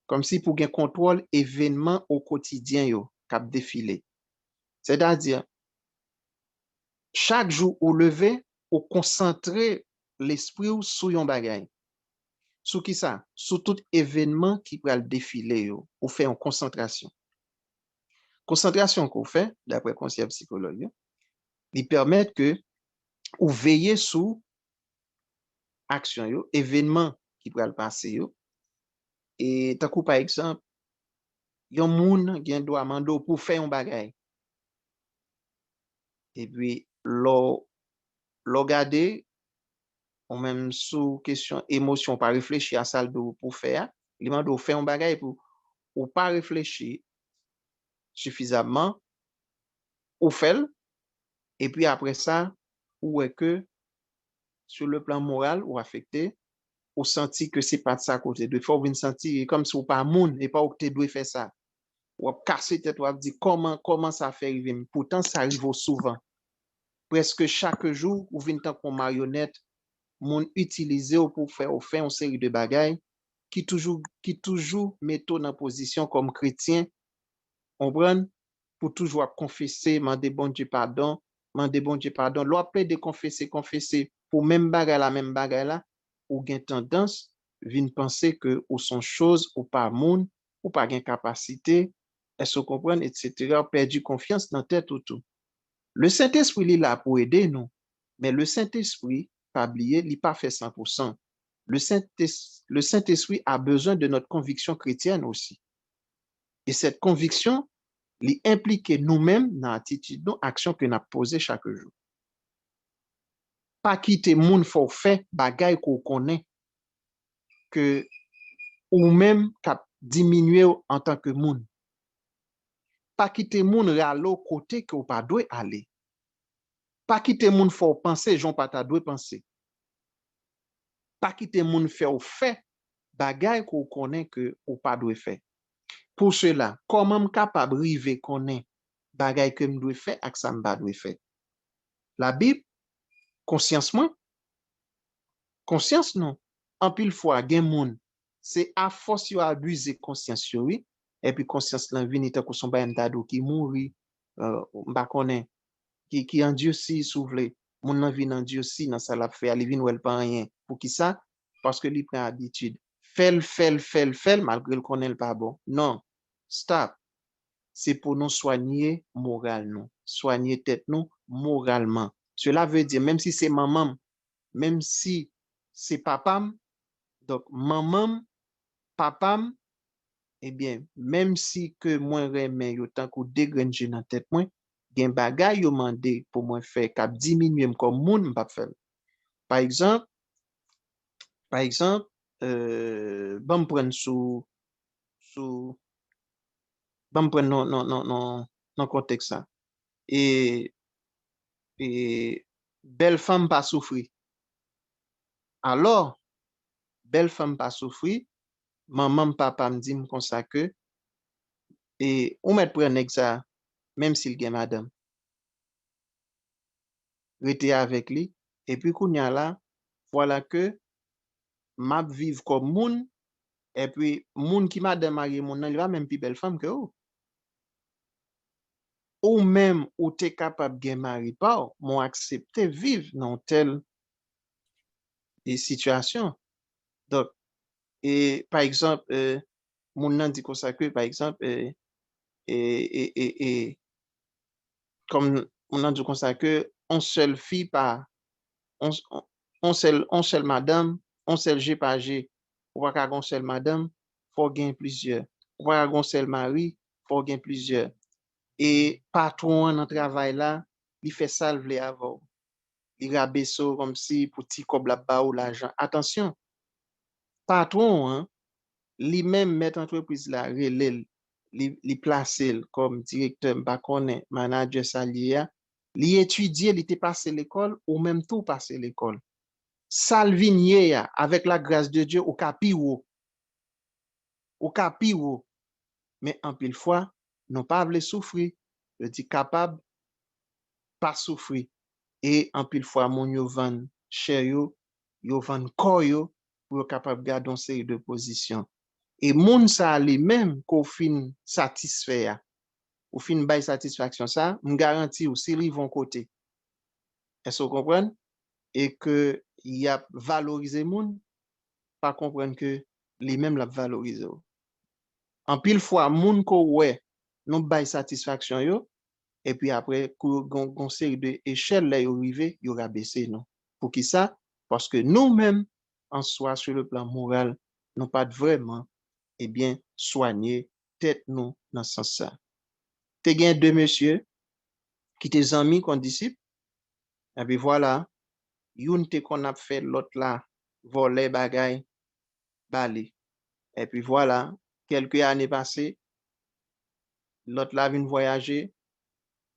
Speaker 1: comme si pour un contrôle événement au quotidien yo cap défilé. C'est-à-dire chaque jour au lever, ou concentrer l'esprit ou sur yon bagay. Sous qui ça? Sous tout événement qui peut le défiler yo, ou faire une concentration. Concentration qu'on fait, d'après concept psychologue, il permet que ou veiller sur action yo, événement qui peut le passer yo. Et tant par exemple, yon moun gen doit mando pour faire un bagay. Et puis lo garder ou même sous question émotion pas réfléchir à ça pour faire, il mando faire un bagay pour ou pas réfléchir suffisamment ou fait et puis après ça ou est que sur le plan moral ou affecté ou senti que c'est pas de ça côté de faut venir sentir comme si ou pas moun et pas ou te doit faire ça ou casser tête ou dire comment ça fait arriver pourtant ça arrive souvent presque chaque jour ou vient tant comme marionnette moun utiliser pour faire une série de bagailles qui toujours metto dans position comme chrétien, comprendre, pour toujours confesser, demander bon Dieu pardon, l'on plaît de confesser, pour même bagay la, ou gen tendance, vin penser que ou son chose, ou pas moun, ou pas gen capacité, est-ce qu'on comprend, etc., perdu confiance dans tête ou tout. Le Saint-Esprit, il est là pour aider nous, mais le Saint-Esprit, pas oublier, il pas fait 100%. Le Saint-Esprit a besoin de notre conviction chrétienne aussi. Et cette conviction, il implique nous-mêmes dans l'attitude, dans l'action que nous posée chaque jour. Pas quitter moun faut faire bagay qu'on connaît que ou même cap diminuer en tant que moun. Pas quitter moun ralo côté que ou pas doit aller. Pas quitter moun faut penser j'on pas ta doit penser. Pas quitter moun faire bagay qu'on connaît que ou pas doit faire. Pour cela, comment m capable rive connaît bagay que m doit faire ak ça m pas doit faire. La Bible conscience non. En pile fois gen moun c'est à force yo abuser conscience yo oui et puis conscience lan vini tan ko son ba ndado qui mouri m'pa connaît qui en Dieu si souvle moun nan vin en Dieu si nan ça l'a fait ali vin ou el pas rien pour qui ça parce que li prend habitude fait malgré le connaît pas bon non stop c'est pour nous soigner moralement soigner tête nous moralement cela veut dire même si c'est maman même si c'est papam donc maman papam eh bien même si que moi remè yo tant ko dégrange dans tête moi gen bagay yo mandé pour moi faire cap diminuer comme moun m'pa faire par exemple bon prendre sous bon prendre non contexte ça et belle femme pas souffrir alors belle femme pas souffrir maman papa me dit comme ça que et on met prendre ça même s'il gen madame rester avec lui et puis kounya là voilà que m'a vivre comme moun et puis moun qui madame marié moun nan il va même plus belle femme que ou même ou t'es capable gen mari pas mon accepter vivre dans telle situation donc et par exemple moun nan dit comme ça que par exemple comme on a dit comme ça que on seule fille pas on seule madame on seul G pas G ou pas qu'on seule madame faut gain plusieurs ou pas qu'on seul mari faut gain plusieurs et patron dans travail là il fait ça le vle avant il rabaisse comme si pour petit cob la ba ou l'argent attention patron hein lui-même met entreprise là relève li placer comme directeur pas connaît manager salier li étudier li te passé l'école ou même tout passé l'école salvinier avec la grâce de Dieu au capiwo mais en pile fois non pas vle souffrir je dis capable pas souffrir et en pile fois mon yo vend cher yo vend corps yo pour capable garder une série de positions et moun sa li même qu'au fin satisfait ou fin bay satisfaction ça me garantit ou si li vont côté est-ce que vous comprenez et que il a valorisé moun pas comprendre que li même la valoriser en pile fois moun ko ouais non bay satisfaction yo et puis après gon série de échelle là yo rivé yo rabaisser non pour qui ça parce que nous-mêmes en soi sur le plan moral non pas vraiment eh bien soigner tête nous dans ce sens ça te gen deux monsieur qui te amis kon disciple et puis voilà youn te qu'on a fait l'autre là voler bagay balé et puis voilà quelques années passées l'autre là vient voyager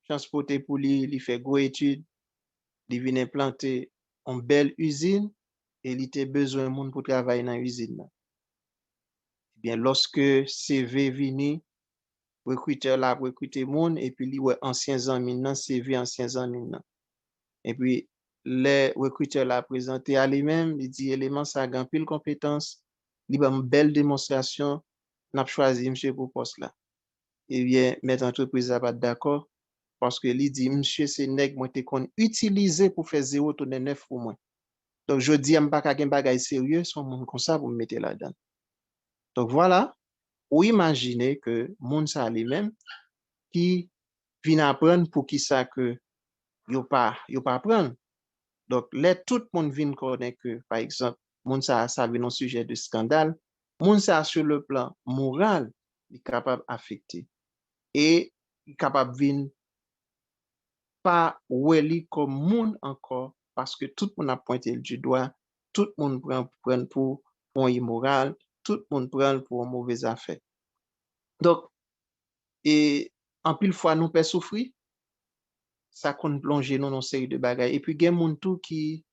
Speaker 1: transporter pour lui fait gros étude il vient implanter une belle usine et il était besoin monde pour travailler dans l'usine là. Eh bien lorsque CV vini recruteur là recruter monde et puis li ouais anciens amis nan CV anciens amis nan et puis les recruteurs l'a présenté à lui-même il dit élément ça grand pile compétence li ba une belle démonstration, n'a choisi monsieur pour poste là. Eh bien, mettre entreprise a pas d'accord parce que li dit monsieur c'est nèg moi te kon utiliser pour faire 0 tonne 9 pour moi. Donc je dis am pas ka gen bagay sérieux son monde comme ça pour me mettre là-dedans. Donc voilà, ou imaginez que moun sa lui-même qui vient apprendre pour qui ça que yo pas apprendre. Donc là tout le monde vient connaître que par exemple moun sa vient un sujet de scandale, moun sa sur le plan moral, il est capable affecter et il est capable vinn pas weli comme moun encore parce que tout le monde a pointé du doigt, tout le monde prend pour un immoral, tout le monde prend pour une mauvaise affaire. Donc, et en pile fois nous peut souffrir, ça qu'on plonge nous dans une série de bagages. Et puis, il y a des gens tout qui,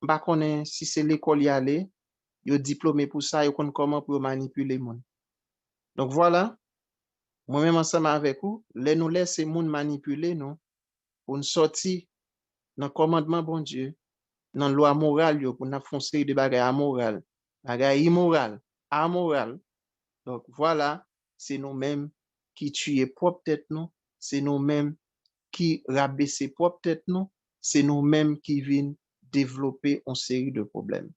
Speaker 1: bah, connaît si c'est l'école y aller, ils diplômé pour ça, ils connaissent comment pour manipuler les gens. Donc voilà, moi-même ensemble avec vous, nous laisser les gens manipuler nous pour nous sortir dans le commandement bon Dieu, dans la loi morale, pour nous faire une série de bagages amorales, bagages immorales, amoral. Donc voilà, c'est nous-mêmes qui tuons propre tête nous, c'est nous-mêmes qui rabaissons propre tête nous, c'est nous-mêmes qui viennent développer une série de problèmes.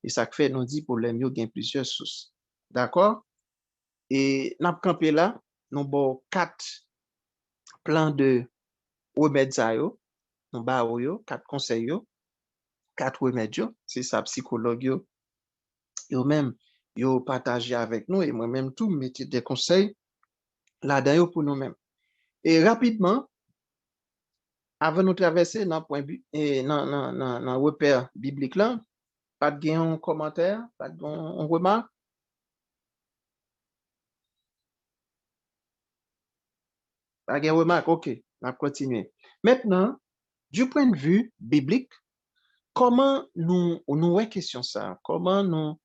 Speaker 1: Et ça fait nous dit problèmes, il y a plusieurs sources. D'accord? Et nous avons campé là, nous avons 4 plans de remèdes, nous avons 4 conseils, 4 remèdes, c'est ça, psychologue, yo même, yo partagé avec nous, et moi-même tout, mettez des conseils là-dedans pour nous-mêmes. Et rapidement, avant de traverser dans le repère biblique là, pas de un commentaire, pas de remarque. Pas de remarque, ok, on va continuer. Maintenant, du point de vue biblique, comment nous voyons question ça? Comment nous,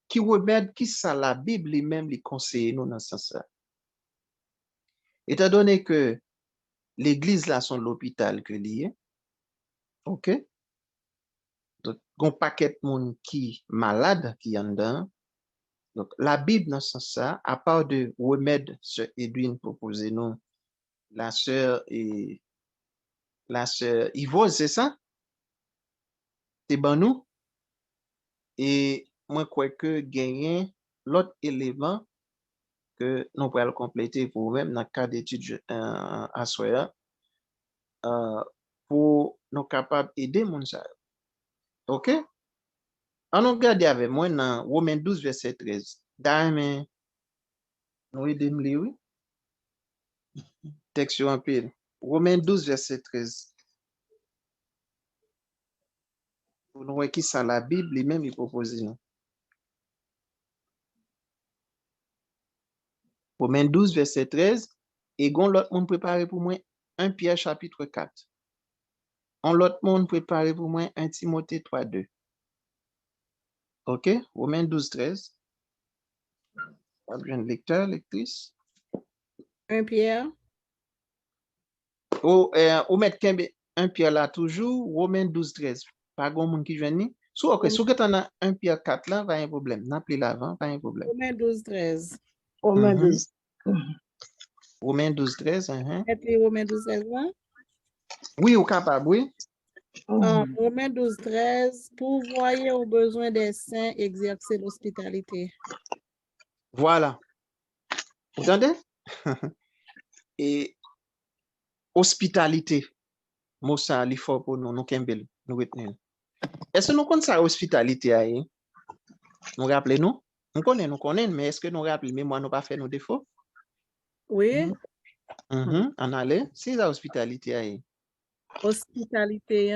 Speaker 1: qui remède, qui ça la Bible lui-même les conseille nous dans ce sens? Étant donné que l'église là sont l'hôpital que lié, ok? Donc, un paquet de monde qui malade qui en dedans. Donc, la Bible dans ce sens-là, à part de remède, sœur Edwin proposé nous, la sœur Yvose, c'est ça? C'est bon nous? Et moi, crois que gagner l'autre élément que nous pourrons compléter pour vous-même dans le cas d'études à soi, pour nous capables d'aider mon ça. OK? On regarde avec moi dans Romains 12, verset 13. D'ailleurs, nous aidons les oui. Texte en pile. Romains 12, verset 13. Pour nous voir qui ça la Bible, lui-même, il propose nous. Romains 12, verset 13. Et gon l'autre monde préparé pour moi 1 Pierre chapitre 4. On l'autre monde préparé pour moi 1 Timothée 3, 2. OK? Romains 12, 13. Pas besoin de lecteur, lectrice.
Speaker 4: 1 Pierre.
Speaker 1: Ou mettre 1 Pierre là toujours, Romains 12, 13. Pas grand monde qui vient ni. So, OK, si vous avez 1 Pierre 4 là, pas un problème. N'appelez l'avant, pas un problème.
Speaker 4: Romains 12, 13.
Speaker 2: Romains 12.
Speaker 1: Romains 12, 13.
Speaker 4: Et puis Romains 12, 13, hein?
Speaker 1: Oui, ou capable, oui.
Speaker 4: Romains 12, 13. Pourvoyer aux besoins des saints, exercer l'hospitalité.
Speaker 1: Voilà. Vous entendez? Et hospitalité. Moi, ça, il faut pour nous, nous kembel, nous retenir. Est-ce que nous connaissons ça, hospitalité? Nous rappelons, nous connaissons, mais est-ce que nous rappelons, mais moi, nous pas fait nos défauts?
Speaker 4: Oui.
Speaker 1: En aller, c'est la hospitalité.
Speaker 4: Hospitalité,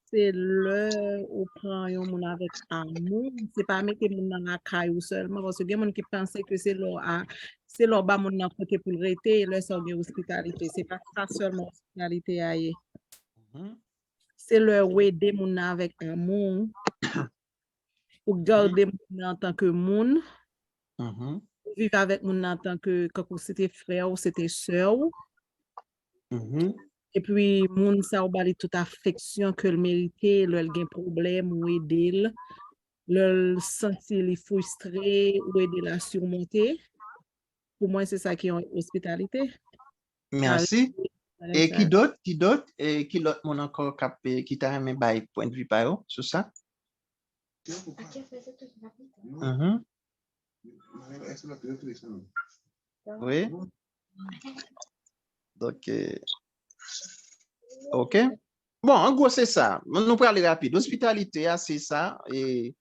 Speaker 4: c'est le ou prend un monde avec amour. C'est pas mettre monde dans la caille seulement, parce que il y a des gens qui pensent que c'est leur bas monde dans côté pour le rester, leur ça hospitalité. C'est pas ça seulement hospitalité. C'est leur aider monde avec amour. Pour garder monde en tant que monde. Vivre avec monde en tant que quand c'était frère ou c'était sœur. Et puis, moun sa ou bali toute affection que le mérite, le gen problème ou aider. le sentir les frustré ou aider la surmonter. Pour moi, c'est ça qui est hospitalité.
Speaker 1: Merci. Et qui d'autre? Et qui l'autre mon encore capé, qui t'a aimé by point de vue par eux, sur ça? Mhm. Oui. Donc, OK. Bon, en gros, c'est ça. Nous prenons aller rapide. Hospitalité, c'est ça. Et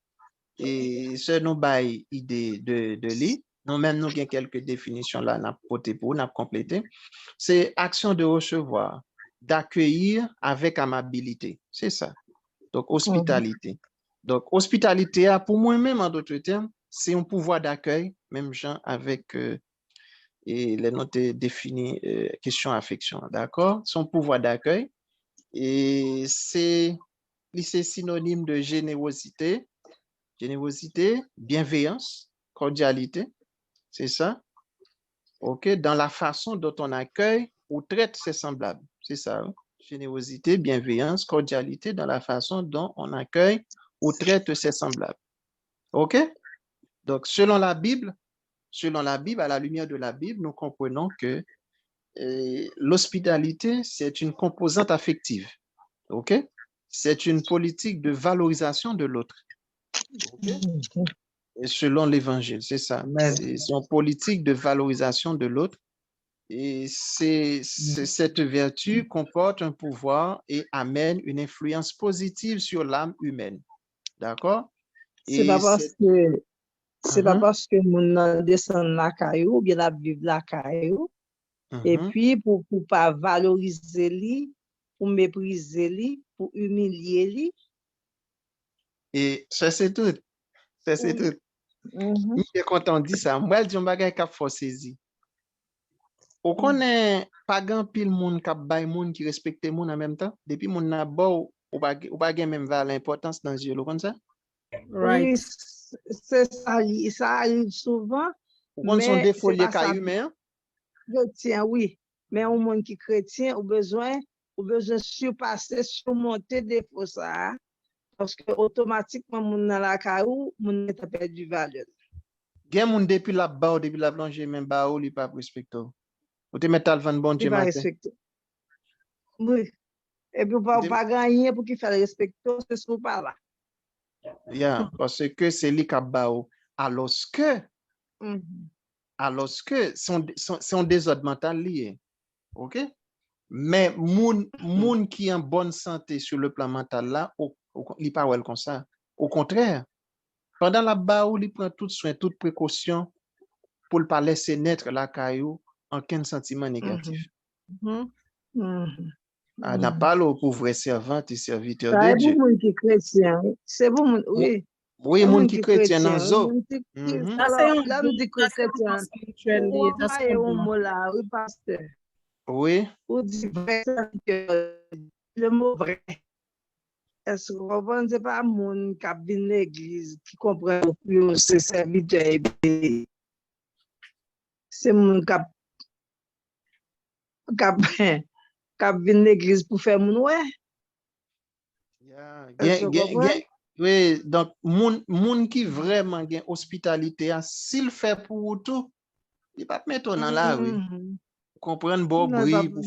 Speaker 1: ce nous bail idée de lui. Nous-mêmes, nous avons quelques définitions là, nous avons complété. C'est action de recevoir, d'accueillir avec amabilité. C'est ça. Donc, hospitalité. Donc, hospitalité, pour moi-même, en d'autres termes, c'est un pouvoir d'accueil, même genre avec et les notes définies question affection. D'accord? Son pouvoir d'accueil. Et c'est synonyme de générosité, bienveillance, cordialité, c'est ça? OK? Dans la façon dont on accueille ou traite ses semblables, c'est ça? Hein? Générosité, bienveillance, cordialité dans la façon dont on accueille ou traite ses semblables. OK? Donc, selon la Bible, à la lumière de la Bible, nous comprenons que l'hospitalité, c'est une composante affective. OK? C'est une politique de valorisation de l'autre. Okay? Et selon l'évangile, c'est ça. C'est une politique de valorisation de l'autre. Et cette vertu comporte un pouvoir et amène une influence positive sur l'âme humaine. D'accord?
Speaker 2: C'est pas parce que mon descend la caillou, ou bien la vive la caillou, et puis pour pas valoriser lui, pour mépriser lui, pour humilier lui.
Speaker 1: Et ça, c'est tout. Ça, c'est tout. Quand on dit ça, moi, je dis un bagage qui a forcé. Ou connaît pas grand pile monde qui bay monde qui respecte monde en même temps. Depuis monde n'a beau ou pas même valeur l'importance dans yeux comme ça.
Speaker 2: Right. Oui, c'est ça, ça arrive souvent.
Speaker 1: Ou son défaut lié à humain.
Speaker 2: Chrétien, oui. Mais un monde qui chrétien, au besoin surpasser, surmonter défaut ça. Parce que automatiquement, mon dans la caillou, mon est perdu valeur.
Speaker 1: Gen moun depuis la bas, depuis la blanche, même bas, ou li pas respecté. Ou te mettre le bon Dieu matin.
Speaker 2: Oui. Et puis, pas gagner pour qu'il fasse respecter, c'est ce qu'on parle là.
Speaker 1: Yeah, parce que c'est lui qui a bao. Alors que c'est un désordre mental lié. OK? Mais moun qui est en bonne santé sur le plan mental là, il pas wel comme ça. Au contraire, pendant la bao, il prend tout soin, toute précaution pour ne pas laisser naître la caillou en aucun sentiment négatif. N'a pas le pauvre servante et serviteur de Dieu.
Speaker 2: C'est pour moun qui chrétien. C'est pour moun, oui.
Speaker 1: Oui, moun qui chrétien dans zo.
Speaker 2: Alors, là, me dit que chrétien. Oui, pasteur.
Speaker 1: Oui.
Speaker 2: Ou dit vrai, le mot vrai. Est-ce que vous comprenez, c'est pas moun qui vient de l'église qui comprend que c'est serviteur. C'est moun qui vient de l'église pour faire moun ouais.
Speaker 1: Oui, donc moun qui vraiment gain hospitalité, s'il fait pour tout, il pas mettre dans la rue. Comprendre bon bruit pour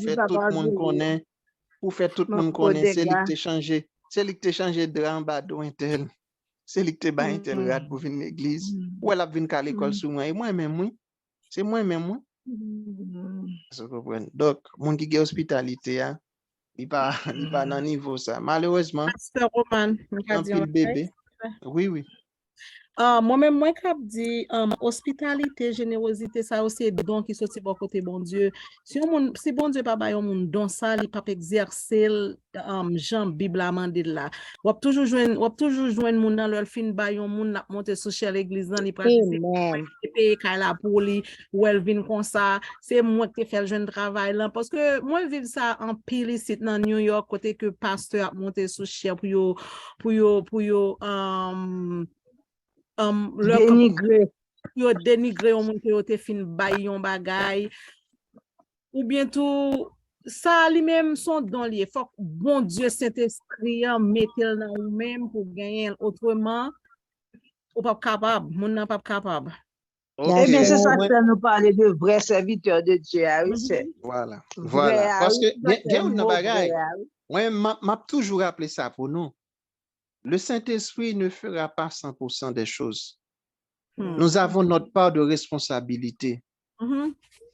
Speaker 1: faire tout le monde connaît, c'est lui qui changé, de en bas d'intel. C'est lui qui ba intel rat pour venir l'église. Ou elle a vinn à l'école sur moi et moi-même oui. C'est moi-même moi. Donc moun qui gain hospitalité il pas dans niveau ça. Malheureusement.
Speaker 4: Pasteur Roman,
Speaker 1: bébé. Oui.
Speaker 4: Moi-même, moi, qui dit hospitalité, générosité, ça aussi don qui sorti bon côté bon Dieu. Si bon Dieu pas ba yon moun don ça, il pas exercer Jean Bible a mandé là. Ou toujours joindre moun dans leur fin ba yon moun n'a monter social l'église dans li pratique payer kala pour li ou elle vinn comme ça, c'est moi qui fait le jeune travail là parce que moi vivre ça en pile ici dans New York côté que pasteur a monté social pour yo dénigrer au monde qui a fin bay yon bagay ou bientôt ça lui-même son don lié faut bon Dieu Saint-Esprit mette dans ou même pour gagner autrement ou pas capable, moun nan pas capable.
Speaker 1: Ok,
Speaker 2: Eh bien, c'est ça
Speaker 1: moi-
Speaker 2: que nous parler de vrais serviteurs de Dieu, ah oui, c'est
Speaker 1: voilà,
Speaker 2: vrai,
Speaker 1: voilà.
Speaker 2: ah
Speaker 1: Parce
Speaker 2: oui,
Speaker 1: que,
Speaker 2: ça, c'est
Speaker 1: gen
Speaker 2: un
Speaker 1: ou nan
Speaker 2: mot
Speaker 1: bagay,
Speaker 2: vrai, ah oui.
Speaker 1: moi, m'a toujours rappelé ça pour nous. Le Saint-Esprit ne fera pas 100% des choses. Nous avons notre part de responsabilité.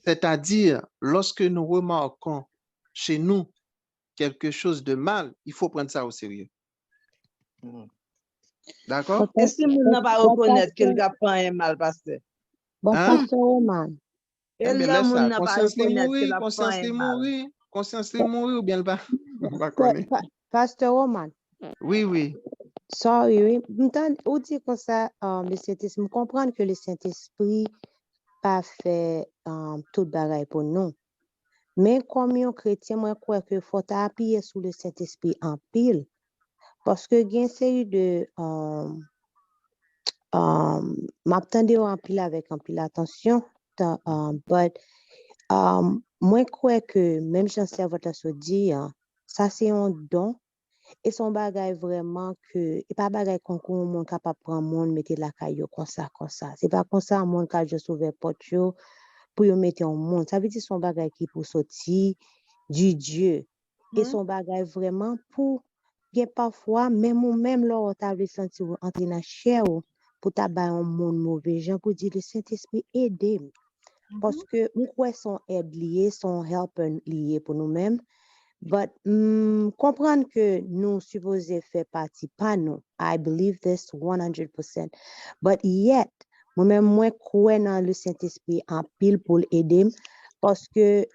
Speaker 1: C'est-à-dire, lorsque nous remarquons chez nous quelque chose de mal, il faut prendre ça au sérieux. D'accord?
Speaker 2: Et si moun n'a pas reconnaître qu'il a fait un mal, pasteur?
Speaker 6: Bon,
Speaker 1: Hein?
Speaker 6: pasteur Roman,
Speaker 2: Et
Speaker 1: Eh bien,
Speaker 2: là,
Speaker 1: laisse
Speaker 2: moun
Speaker 1: ça.
Speaker 2: n'a pas
Speaker 1: Conscience li
Speaker 2: reconnaître qu'il
Speaker 1: mourir,
Speaker 2: a
Speaker 1: conscience
Speaker 2: fait
Speaker 1: li
Speaker 2: un mal.
Speaker 1: mourir, conscience li mourir ou bien le pas. On va
Speaker 6: pa-
Speaker 1: connaître.
Speaker 6: pa- pasteur Roman,
Speaker 1: Oui, oui.
Speaker 6: sorry, oui. M'entend, ou dit comme ça, le Saint-Esprit, me comprendre que le Saint-Esprit pas fait tout bagaille pour nous. Mais comme un chrétien, moi, je crois que faut appuyer sur le Saint-Esprit en pile. Parce que il y a une série de m'attendais en pile avec en pile attention. But moi, je crois que même j'en sais votre se dire, ça c'est un don. Et son bagage vraiment que, et pas bagage qu'on monde capable prendre monde mettre la caillou comme ça, comme ça. C'est pas comme ça, monde qui a sauvé porte yo pour yo mettre en monde. Ça veut dire son bagage qui pour sortir du Dieu. Et son bagage vraiment pour, bien parfois, même ou même là, on t'a senti entrer dans la chair ou, pour tabac un monde mauvais gens pour dire le Saint-Esprit aide. Parce que nous croyons son aide liée, son help lié pour nous-mêmes. But comprendre que nous supposons faire partie, pas nous. I believe this 100%. But yet, moi-même, moi, crois dans le Saint-Esprit en pile pour l'aider. Parce que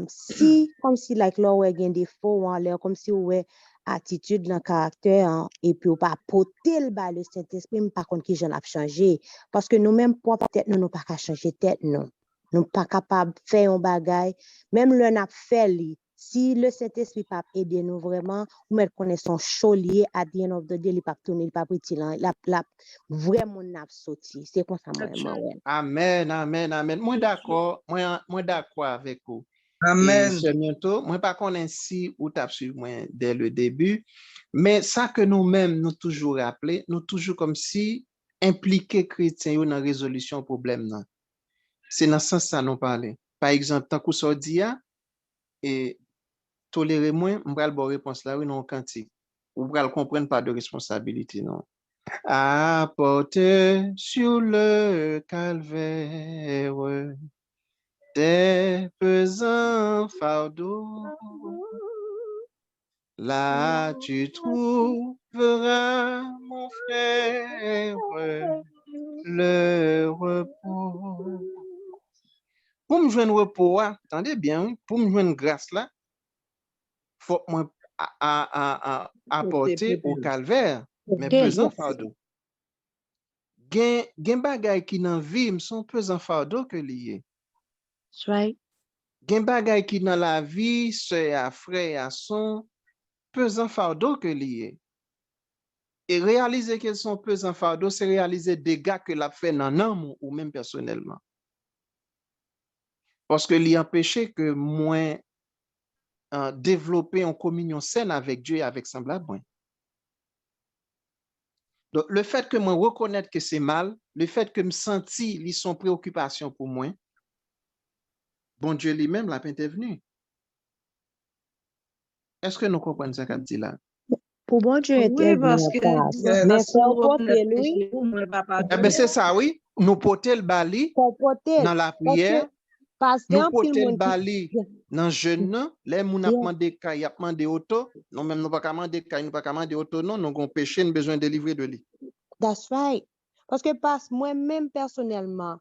Speaker 6: si, comme si, like, là, ouais, gen des faux, comme si, ouais, attitude, dans caractère, hein, et puis, ou pas porter le Saint-Esprit, par contre, qui j'en a changé. Parce que nous-mêmes, peut-être, nous pas qu'à changer tête, non. Nous pas capables de faire un bagage. Même le n'a fait, si le Saint-Esprit pas aider nous vraiment, ou mettre connaissance chaulier à the end of the day, il pas tourner, il pas petit là, la vraiment n'a sorti. C'est comme ça moi ouais.
Speaker 1: Amen, amen, amen. Moi d'accord, moi d'accord avec vous. Et
Speaker 5: Amen.
Speaker 1: ce bientôt, moi pas connais si ou t'as suivi moi dès le début, mais ça que nous-mêmes nous toujours rappeler, nous toujours comme si impliquer chrétiens dans la résolution problème là. C'est dans ce sens ça nous parler. Par exemple, tant qu'on soit dit et tolérer moins, on va le bon réponse là oui non cantique. Ou va le comprendre pas de responsabilité non. Apporter sur le calvaire tes pesants fardeaux. Là tu trouveras, mon frère, le repos. Pour me joindre repos, attendez bien, pour me joindre grâce là, faut moi apporter au calvaire mes pesants fardeaux. Gen bagay ki nan vi son pesant fardeau que lié.
Speaker 6: That's right.
Speaker 1: Gen bagay ki nan la vie, se à frère à son pesant fardeau que lié. Et réaliser qu'ils sont pesant fardeau, c'est réaliser des dégâts que l'a fait nan âme ou même personnellement. Parce que li empêché que moi développer en communion saine avec Dieu et avec semblable. Donc, le fait que moi reconnaître que c'est mal, le fait que me senti li son préoccupation pour moi, bon Dieu lui-même l'a intervenu. Est-ce que nous comprenons ça qu'a dit là?
Speaker 6: Pour bon Dieu
Speaker 2: Oui, parce
Speaker 6: intervenir
Speaker 2: que
Speaker 6: pas.
Speaker 2: disons,
Speaker 6: Mais
Speaker 2: si nous
Speaker 6: faut porter
Speaker 2: reconnaître
Speaker 6: lui,
Speaker 2: péché, moi, pas
Speaker 1: Eh bien,
Speaker 2: pardonner.
Speaker 1: c'est ça, oui. Nous porter le bali
Speaker 6: faut porter.
Speaker 1: dans la
Speaker 6: Parce que
Speaker 1: prière,
Speaker 6: pasteur
Speaker 1: nous
Speaker 6: pile
Speaker 1: porter le
Speaker 6: monde
Speaker 1: bali dans le jeûne, les moun a
Speaker 6: Yeah.
Speaker 1: demandé kay, a demandé auto, non même nous pas demander kay, nous pas demander auto, non, nous avons péché, nous besoin de délivrer de lui.
Speaker 6: That's right. Parce que moi-même personnellement,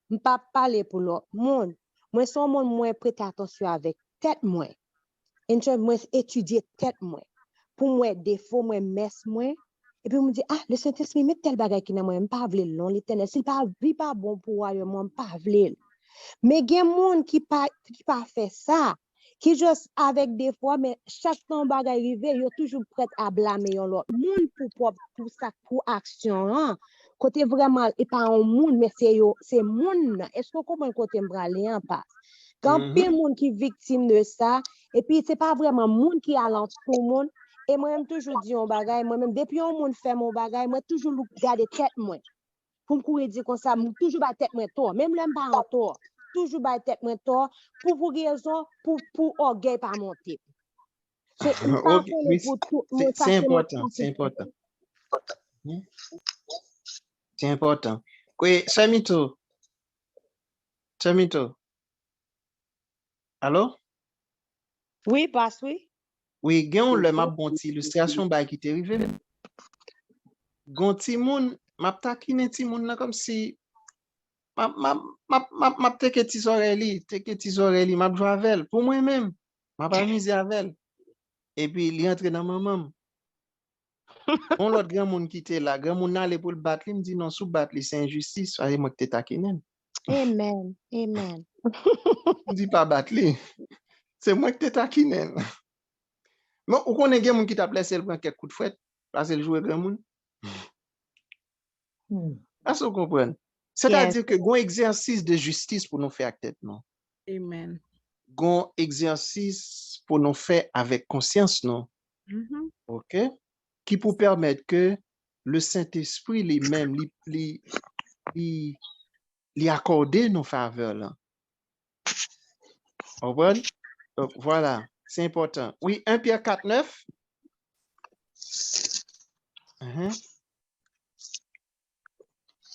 Speaker 6: je ne pas parler pour l'autre monde. Moi, son monde, moi, prêter attention avec tête moi. Et moi, étudier tête moi. Pour moi, défaut, moi, messe moi. Et puis, on me dit, le Saint-Esprit, met tel bagage qui n'a moi, je ne pas vle non, l'éternel. S'il pas bon pour moi, je ne pas vle. Mais il y a des gens qui pas fait ça, qui juste avec des fois, mais chaque temps bagay arrive, ils sont toujours prêts à blâmer l'autre monde pour ça, pour action. Hein? Côté vraiment, et pas un monde, mais c'est monde. Est-ce qu'on comprend côté m'bralé en passe? Quand il monde qui est victime de ça, et puis c'est pas vraiment monde qui alente tout le monde. Et moi-même toujours dit un bagay, moi-même, depuis un monde fait mon bagay, moi toujours garder tête moi. pour me courir dire comme ça, toujours ba tête moi tort, même l'aime pas en tort, toujours ba tête moi tort pour raison pour orgueil pas monter. So,
Speaker 1: Ok, oui, c'est important, c'est important. C'est important. Oui, Samito. Allô?
Speaker 6: Oui, passe, oui.
Speaker 1: Oui, gen le map bon ti illustration ba qui t'est arrivé. Gon ti moun, map takine ti moun nan comme si map teke ti zoreli, map jwa avel, pour moi-même, map amusé avel. Et puis, li entre dans maman. On l'autre grand moun qui était là, grand moun nan le pour le battre, il me dit non, sous battre, c'est injustice, soyez moi que t'es takine.
Speaker 6: Amen, amen.
Speaker 1: On dit pas battre, c'est moi que t'es takine. Mais ou konnen gen moun qui t'a blessé, elle prend quelques coups de fouet, parce qu'elle joue grand moun. Est-ce que vous comprenez? C'est-à-dire que gon exercice de justice pour nous faire tête, non?
Speaker 4: Amen.
Speaker 1: Gon exercice pour nous faire avec conscience, non? OK? Qui pour permettre que le Saint-Esprit lui-même lui accorder nos faveurs là. Comprenez? Donc voilà, c'est important. Oui, 1 Pierre 4:9.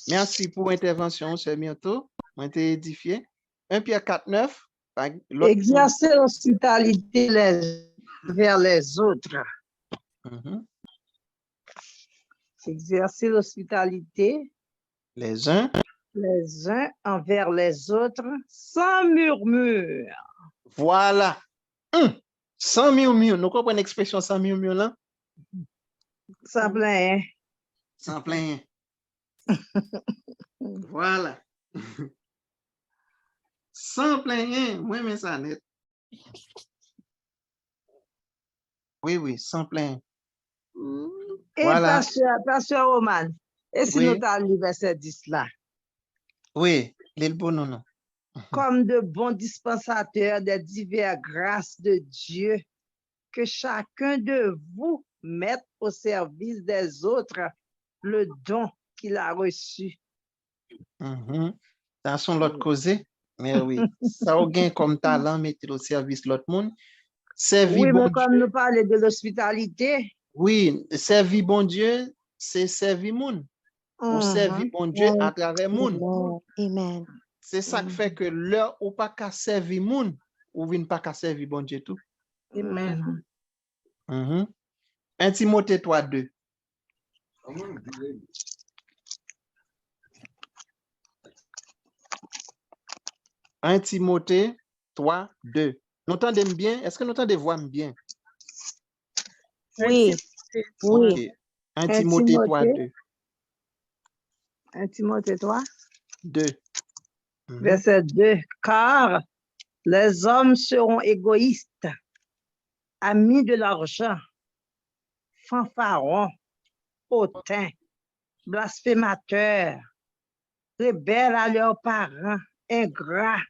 Speaker 1: Merci pour l'intervention, c'est bientôt. On été édifié. 1 Pierre 4:9.
Speaker 2: Exercer l'hospitalité vers les autres. Exercer l'hospitalité
Speaker 1: les uns
Speaker 2: envers les autres sans murmure.
Speaker 1: Voilà. Sans murmure. Nous comprenons l'expression sans murmure là?
Speaker 2: Sans plaint.
Speaker 1: Sans plaint. Voilà. Sans plaint. Moi, mais ça net. Oui, sans plaint.
Speaker 2: Et
Speaker 1: voilà.
Speaker 2: Pasteur Roman, et si nous t'as lu verset 10 là?
Speaker 1: Oui, l'île bon non.
Speaker 2: Comme de bons dispensateurs des diverses grâces de Dieu, que chacun de vous mette au service des autres le don qu'il a reçu.
Speaker 1: Ça sont l'autre causé, mais oui, ça a gain comme talent, mettez au service de l'autre monde.
Speaker 2: Oui, mais comme nous parlons de l'hospitalité.
Speaker 1: Oui, servir bon Dieu, c'est servir monde. Ou servir bon Dieu à travers monde.
Speaker 6: Amen.
Speaker 1: C'est ça qui fait que l'heure ou pas qu'à servir monde, ou vient pas qu'à servir bon Dieu tout.
Speaker 4: Amen.
Speaker 1: 1 Timothée 3:2. 1 Timothée 3:2. Nous entendez bien? Est-ce que nous entendez voir bien?
Speaker 6: Oui.
Speaker 1: Oui. 1 Timothée 3:2.
Speaker 2: 1 Timothée 3.
Speaker 1: 2.
Speaker 2: Verset 2. Car les hommes seront égoïstes, amis de l'argent, fanfarons, hautains, blasphémateurs, rebelles à leurs parents, ingrats,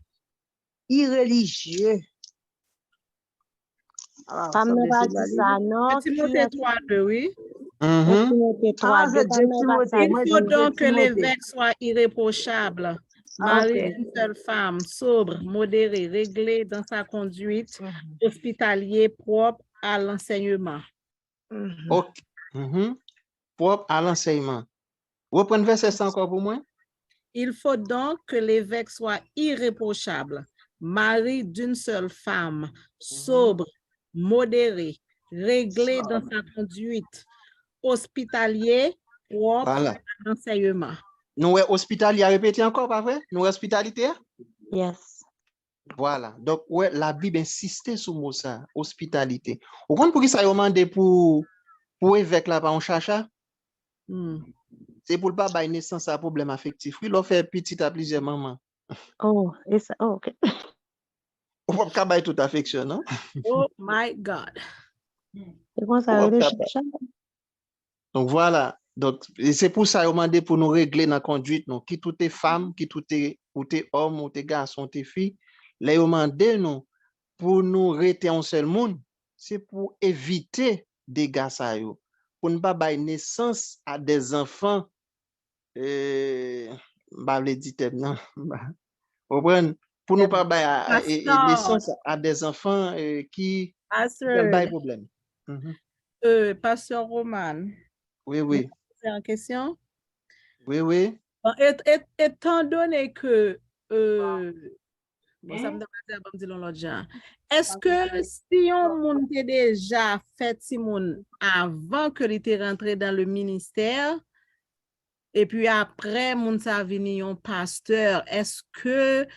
Speaker 2: irréligieux.
Speaker 6: Ça me va dire ça, non?
Speaker 4: Timothée 3:2, oui.
Speaker 6: Timothée 3:2.
Speaker 4: Il faut donc que l'évêque soit irréprochable, mari d'une seule femme, sobre, modéré, réglé dans sa conduite, hospitalier, propre à l'enseignement.
Speaker 1: Ok. Propre à l'enseignement. Reprenez verset 100 encore pour moi.
Speaker 4: Il faut donc que l'évêque soit irréprochable, mari d'une seule femme, sobre, modéré, réglé dans sa conduite, hospitalier, propre à l'enseignement.
Speaker 1: Nous hospitalier, répétez encore, pas vrai? Nous hospitalité?
Speaker 6: Yes.
Speaker 1: Voilà. Donc, ouais, la Bible insiste sur mot ça, hospitalité. Vous comprenez pour qui ça a demandé pour évêque là, par un chacha? C'est pour le pas bailler naissance à problème affectif. Il a fait petit à plusieurs mamans.
Speaker 6: Oh, ok.
Speaker 1: On ne peut pas toute affection, non?
Speaker 4: Oh my God.
Speaker 1: Donc voilà. Donc, c'est pour ça qu'on demandé pour nous régler dans la conduite, non? Qui tout est femme, qui tout est homme, ou t'es garçon, t'es fille. Là, on demandé nous pour nous rester en seul monde. C'est pour éviter des gars ça yo. Pour ne pas bailler naissance à des enfants Bah, le dit non. Comprenez? Pour nous pas naissance à des enfants qui ont des problèmes.
Speaker 4: Pasteur Roman.
Speaker 1: Oui.
Speaker 4: C'est en question?
Speaker 1: Oui.
Speaker 4: Étant donné que bon, ça me donne l'autre genre. Est-ce que si on monde déjà fait Simon avant que il était rentré dans le ministère et puis après moun sa vini un pasteur, est-ce que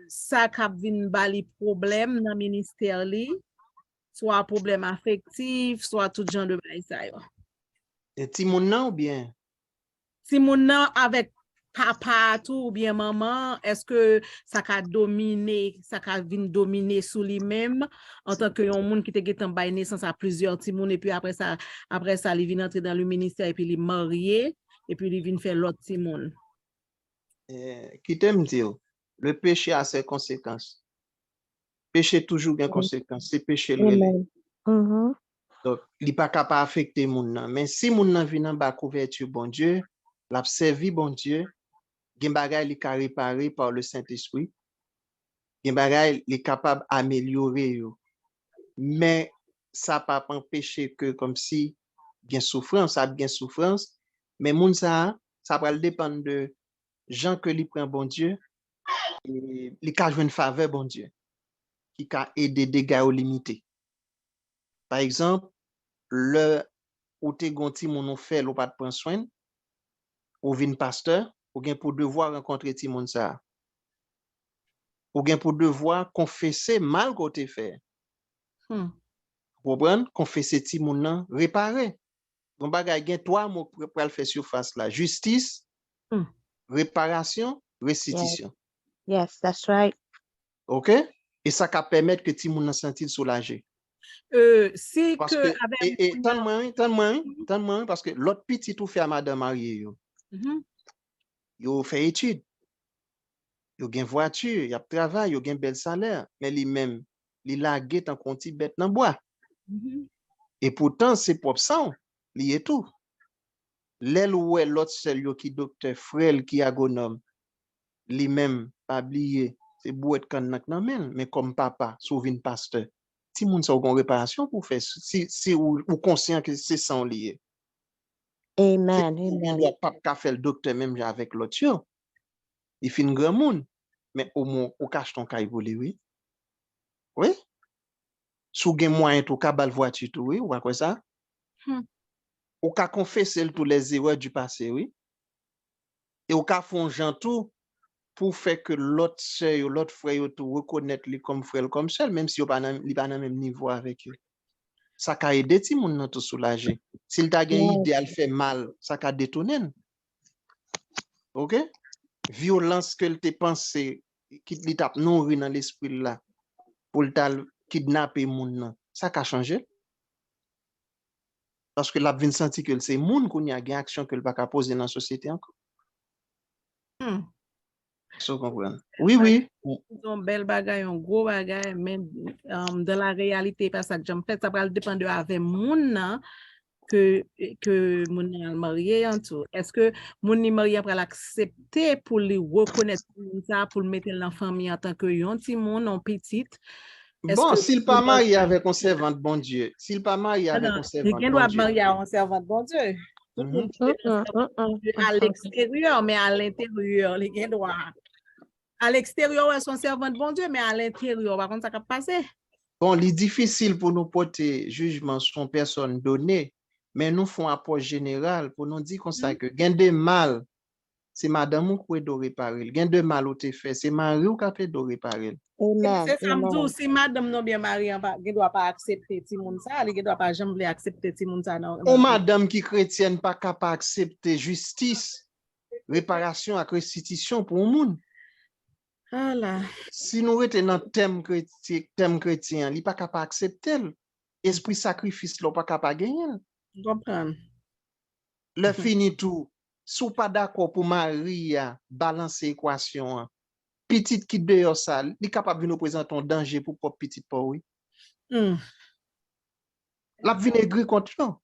Speaker 4: ça cap vin bali problème dans ministère li, soit problème affectif, soit tout genre de bail ça yo.
Speaker 1: Et ti moun nan ou bien?
Speaker 4: Si moun nan avec papa tout ou bien maman, est-ce que ça ka dominer, ça ka vin dominer sous lui-même en tant que un monde qui te get en bail naissance à plusieurs petits moun et puis après ça il vient entrer dans le ministère et puis il est marié et puis il vient faire l'autre petit monde.
Speaker 1: Qui t'aime dire, le péché a ses conséquences. Péché toujours des conséquences, c'est péché le relais. Donc, il n'est pas capable d'affecter moun nan. Mais si moun nan vient en bas couverture bon Dieu, l'a servi bon Dieu, gen bagay li ka réparé par le Saint-Esprit, gen bagay li capable améliorer yo. Mais ça pas empêcher que comme si gen souffrance, mais moun ça va dépendre de gens que li prend bon Dieu et li ka jwenn faveur bon Dieu qui ka aider dégâts au limité. Par exemple, le ou te gonti moun fait ou pas de prendre soin ou vin pasteur ou gen pour devoir rencontrer ti moun ça. Ou gen pour devoir confesser mal qu'on te fait. Comprendre, confesser ti moun nan, réparer. Bon bagay gen 3 mots pour le faire surface là, justice, réparation, restitution.
Speaker 6: Yes, that's right.
Speaker 1: OK? Et ça va permettre que ti moun nan sentir soulagé.
Speaker 4: Si
Speaker 1: parce
Speaker 4: que
Speaker 1: avec tant moi parce que l'autre petit tout fait à madame mariée yo. Yo fait étude. Yo gen voiture, y a travail, yo gen bel salaire, mais lui même li lagué tant qu'on ti bête dans bois. Et pourtant c'est propre sang, li est tout. L'elle ou l'autre seul yo qui docteur frère qui agronome, li même pas oublié, c'est bouet kan nak nan men, mais comme papa, souvin pasteur. Si moun sa ou gon réparation pour faire si ou conscient que c'est sans lié.
Speaker 6: Amen.
Speaker 1: Il doit pas faire le docteur même avec l'autre yo. Il fin grand monde, mais au moins ou cache ton caille pour lui, oui. Oui. Sou gen moyen tout ka bal voiture tout, oui, ou quoi ça? Ou ka confesser tous les erreurs du passé, oui. Et ou ka fon jan tout pour faire que l'autre sœur, l'autre frère tout reconnaître lui comme frère comme seul, même si il pas dans même niveau avec eux. Ça ka aider ti moun nan tout soulager. S'il t'a gen idée à le faire mal, ça ka détonner. OK? Violence que te pensé qui li t'a nourri dans l'esprit là pour le kidnapper moun nan, ça ka changer. Parce que la vin senti que c'est moun qu'on y a gen action que le pas poser dans la société encore. So comprendre. Oui.
Speaker 4: Un bel bagay, un gros bagay, mais dans la réalité, parce que j'en fait, ça va dépendre avec moun nan que moun nan marié en tout. Est-ce que moun ni marié après l'accepter pour lui reconnaître ça, pour le mettre dans la famille en tant que yon ti moun, en petite?
Speaker 1: Bon, s'il pas marié avec un servant de bon Dieu, s'il pas marié avec un servant de bon Dieu.
Speaker 4: Il doit marier avec un servant de bon Dieu. Tout le monde à l'extérieur, mais à l'intérieur, les droit. À l'extérieur, ils sont servants de bon Dieu, mais à l'intérieur, par contre, ça va passer.
Speaker 1: Bon, il est difficile pour nous porter jugement sur personne donnée, mais nous faisons un apport général pour nous dire comme ça que gain de mal, c'est madame qui doit réparer. Gain de mal ou te fait, c'est mari qui doit réparer.
Speaker 4: C'est ça, si madame non bien mariée, elle ne doit pas accepter Timoun ça, elle ne doit pas jamais accepter Timoun ça.
Speaker 1: Ou madame qui chrétienne pas capable d'accepter justice, réparation et restitution pour le monde.
Speaker 4: Voilà.
Speaker 1: Si nous étions dans le thème chrétien, il n'est pas capable d'accepter. Esprit sacrifice, il n'est pas capable de gagner.
Speaker 4: Je comprends.
Speaker 1: Le fini tout. Si vous pas d'accord pour Marie balancer l'équation, petite qui dehors ça, il est capable de nous présenter un danger pour propre petite pour oui. La vinaigre contre nous.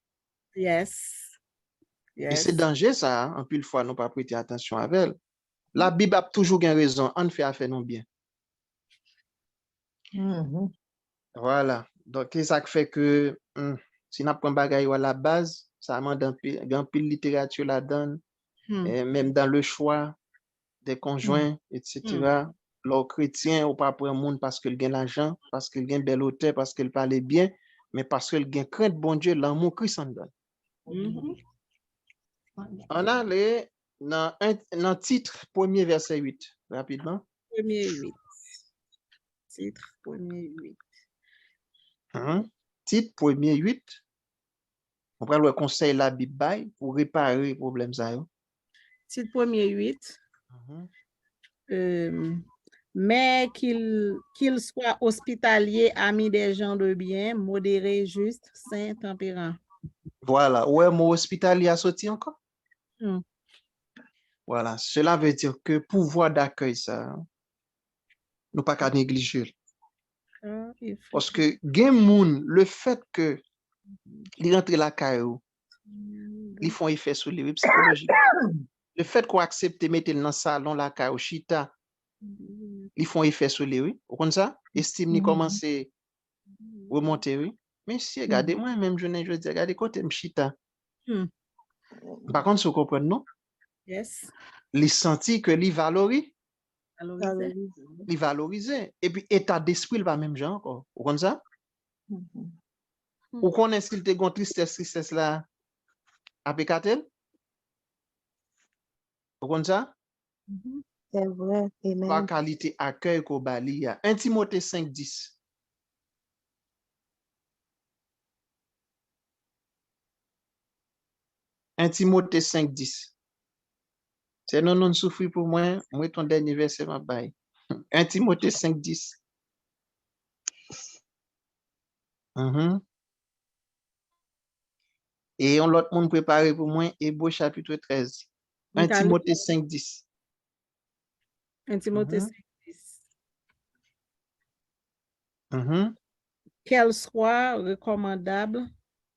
Speaker 4: Yes.
Speaker 1: Et c'est
Speaker 4: Yes.
Speaker 1: danger ça, hein, en pile fois, nous pas prêter attention à elle. La Bible a toujours une raison, on fait affaire non bien.
Speaker 2: Mhm.
Speaker 1: Voilà. Donc, c'est ça qui fait que si on prend bagaille à la base, ça demande un pile littérature là-dedans, et même dans le choix des conjoints, etc. Leur chrétien ou pas pour un monde parce qu'il gagne l'argent, parce qu'il gagne bel hôtel, parce qu'il parle bien, mais parce qu'il gagne crainte bon Dieu, l'amour Christ en donne. On a les dans titre premier verset 8 rapidement.
Speaker 4: Premier 8. Titre premier 8.
Speaker 1: Titre premier 8. On prend le conseil la Bible pour réparer les problèmes ça yo.
Speaker 4: Titre premier 8. Mais qu'il soit hospitalier, ami des gens de bien, modéré, juste, saint, tempérant.
Speaker 1: Voilà. Ouais, mon hospitalier a sorti encore.
Speaker 4: Mm.
Speaker 1: Voilà. Cela veut dire que pouvoir d'accueil, ça, nous pas qu'à négliger. Parce que gen moun, le fait que il rentre la caillou, ils font effet sur lui psychologique. Le fait qu'on accepte de mettre dans le salon la caillou chita, ils font effet sur lui, oui. Vous comprenez ça? Estime ni commence à remonter, oui. Mais si, regardez-moi, même je dis, regardez côté m'chita. Par contre, si vous comprenez, non?
Speaker 4: Yes.
Speaker 1: Il sentit que il valorise.
Speaker 4: Valorisé.
Speaker 1: Il valorisé. Et puis, état d'esprit, il va même genre encore. Vous comprenez ça? Ou connaissez s'il te gon tristesse là, avec Katel? Vous comprenez ça?
Speaker 6: C'est vrai,
Speaker 1: La
Speaker 6: amen.
Speaker 1: qualité accueil qu'on bali. 1 Timothée 5:10. Timothée 5:10. C'est non souffrir pour moi ton dernier verset m'a bail. 1 Timothée 5:10. Et on l'autre monde préparé pour moi, Hébreux chapitre 13. 1 Timothée 5:10.
Speaker 4: 1 Timothée 5:10. Qu'elle soit recommandable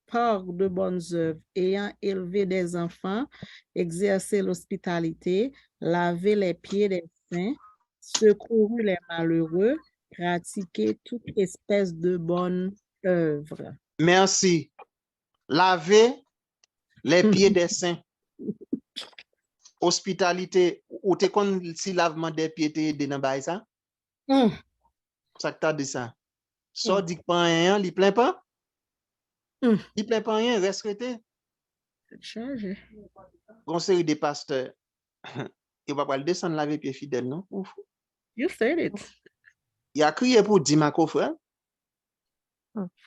Speaker 4: par de bonnes œuvres, ayant élevé des enfants, exercé l'hospitalité, lavé les pieds des saints, secouru les malheureux, pratiqué toute espèce de bonne œuvre.
Speaker 1: Merci. Laver les pieds des saints. Hospitalité, ou te kon si lavement des pieds te aidé dans bail ça? Ça que t'as dit ça. So dit pas rien, li plein pas? Il plein pas rien, reste resté.
Speaker 4: Chargé.
Speaker 1: Conseil des pasteurs. Il va pas le descendre laver pieds fidèles, non? Ouf.
Speaker 4: You said it.
Speaker 1: Il a crié pour dire ma frère.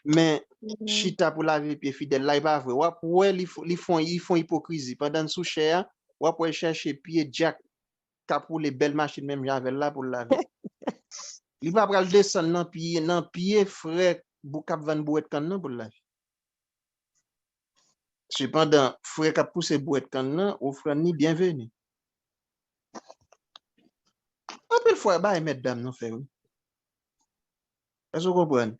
Speaker 1: Mais chita pour laver pieds fidèles, là il pas vrai. Ouais, ils font hypocrisie pendant sous cher, ou pour chercher pied Jack pour les belles machines même j'avais là pour laver. Il va pas le descendre dans pied frère pour cap van bouet kan nan pour laver. Cependant, frère cap pousser bouet kan nan, au frère ni bienvenu. Après fois ba mesdames non fait. Est-ce que vous comprenez?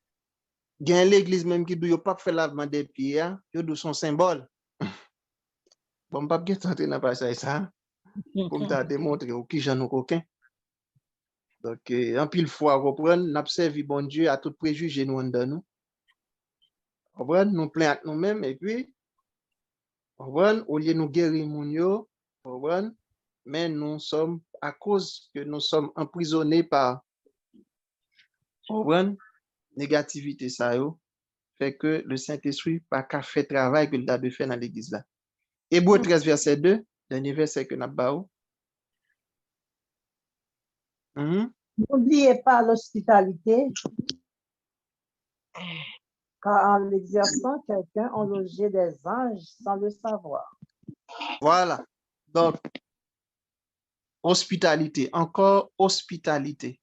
Speaker 1: Gen l'église même qui dit yo pas faire lavement des pieds, yo do son symbole. Bon pas bien tenter dans passage ça. Comme tu as démontré au qui j'en coquin. Donc en pile fois reprendre n'a servi bon Dieu à tout préjugé nous en nous. Reprendre nous plein avec nous-mêmes et puis reprendre au lieu nous guérir moun yo, reprendre mais nous sommes à cause que nous sommes emprisonnés par reprendre négativité ça yo fait que le Saint-Esprit pas qu'à faire travail que il a de faire dans l'église là. Hébreux 13 verset 2, dernier verset que n'a ba.
Speaker 2: N'oubliez pas l'hospitalité, car en l'exerçant, quelqu'un a logé des anges sans le savoir.
Speaker 1: Voilà. Donc, hospitalité, encore hospitalité.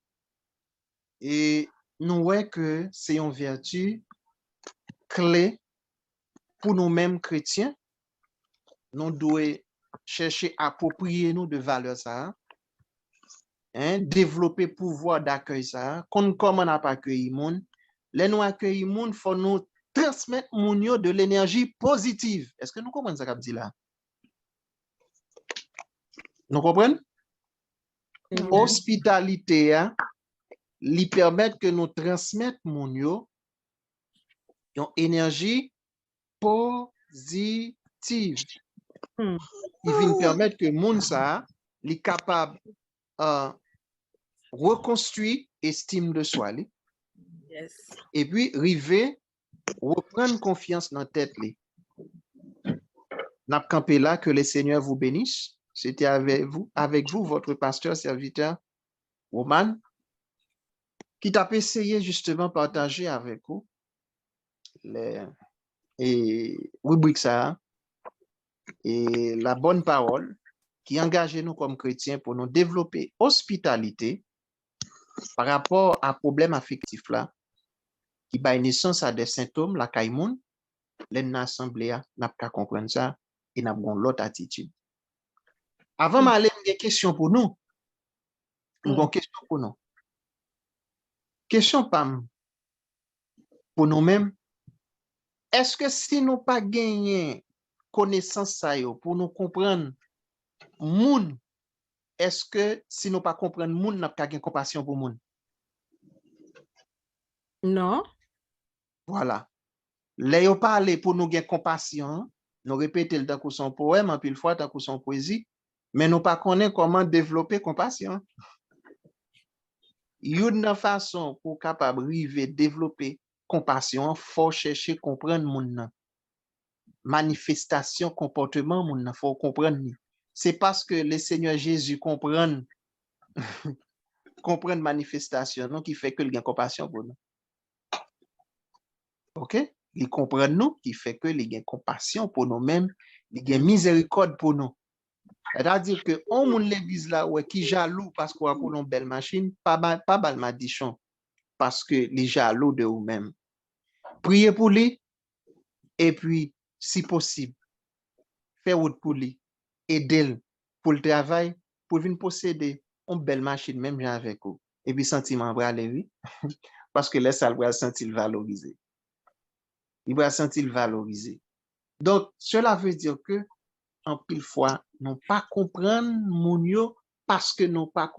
Speaker 1: Et nous voyons que c'est une vertu clé pour nous-mêmes chrétiens. Nous devons chercher à approprier nous de valeurs ça. Développer pouvoir d'accueil ça. Comment on n'a pas accueilli monde. Les nous accueillir monde, faut nous transmettre de l'énergie positive. Est-ce que nous comprenons ça qu'a dit là? Nous comprenons?
Speaker 2: Amen.
Speaker 1: Hospitalité, hein, lui permet que nous transmettre mon yo une énergie positive.
Speaker 4: Hmm.
Speaker 1: Il vient permettre que moun ça li capable reconstruire estime de soi li,
Speaker 4: Yes.
Speaker 1: et puis river reprendre confiance dans tête li. N'a campé là, que le Seigneur vous bénisse. C'était avec vous votre pasteur serviteur Roman, qui t'a essayé justement partager avec vous les rubriques ça et la bonne parole qui engage nous comme chrétiens pour nous développer hospitalité par rapport à problème affectif là qui bat naissance à des symptômes la caïmoun l'assemblée n'a pas comprendre ça et n'a pas l'autre attitude. Avant d'aller une question pour nous. Une question pour nous. Question pam pour nous-mêmes. Est-ce que si nous pas gagné connaissance ça yo pour nous comprendre moun, est-ce que si nous pas comprendre moun n'a pas gagné compassion pour moun?
Speaker 4: Non.
Speaker 1: Voilà. Là yo parler pour nous gagner compassion, nous répéter le temps son poème en pile fois tant son poésie, mais nous pas connaît comment développer compassion. Une façon pour capable river développer compassion, faut chercher comprendre moun. Manifestation comportement moun faut comprendre. C'est parce que le Seigneur Jésus comprend manifestation non qui fait que il y a compassion pour nous. OK? Il comprend nous qui fait que il y a compassion pour nous-mêmes, il y a miséricorde pour nous. C'est-à-dire que on moun l'église là ouais qui jaloux parce qu'on a pour une belle machine, pas bal madichon parce que les jaloux de vous-même. Priez pour lui et puis si possible faire route pour lui, aider pour le travail, pour venir posséder une belle machine même avec vous. Et puis sentiment va aller parce que là ça va sentir valorisé. Il va sentir valorisé. Donc cela veut dire que en pile fois non pas comprendre moun yo parce que non pas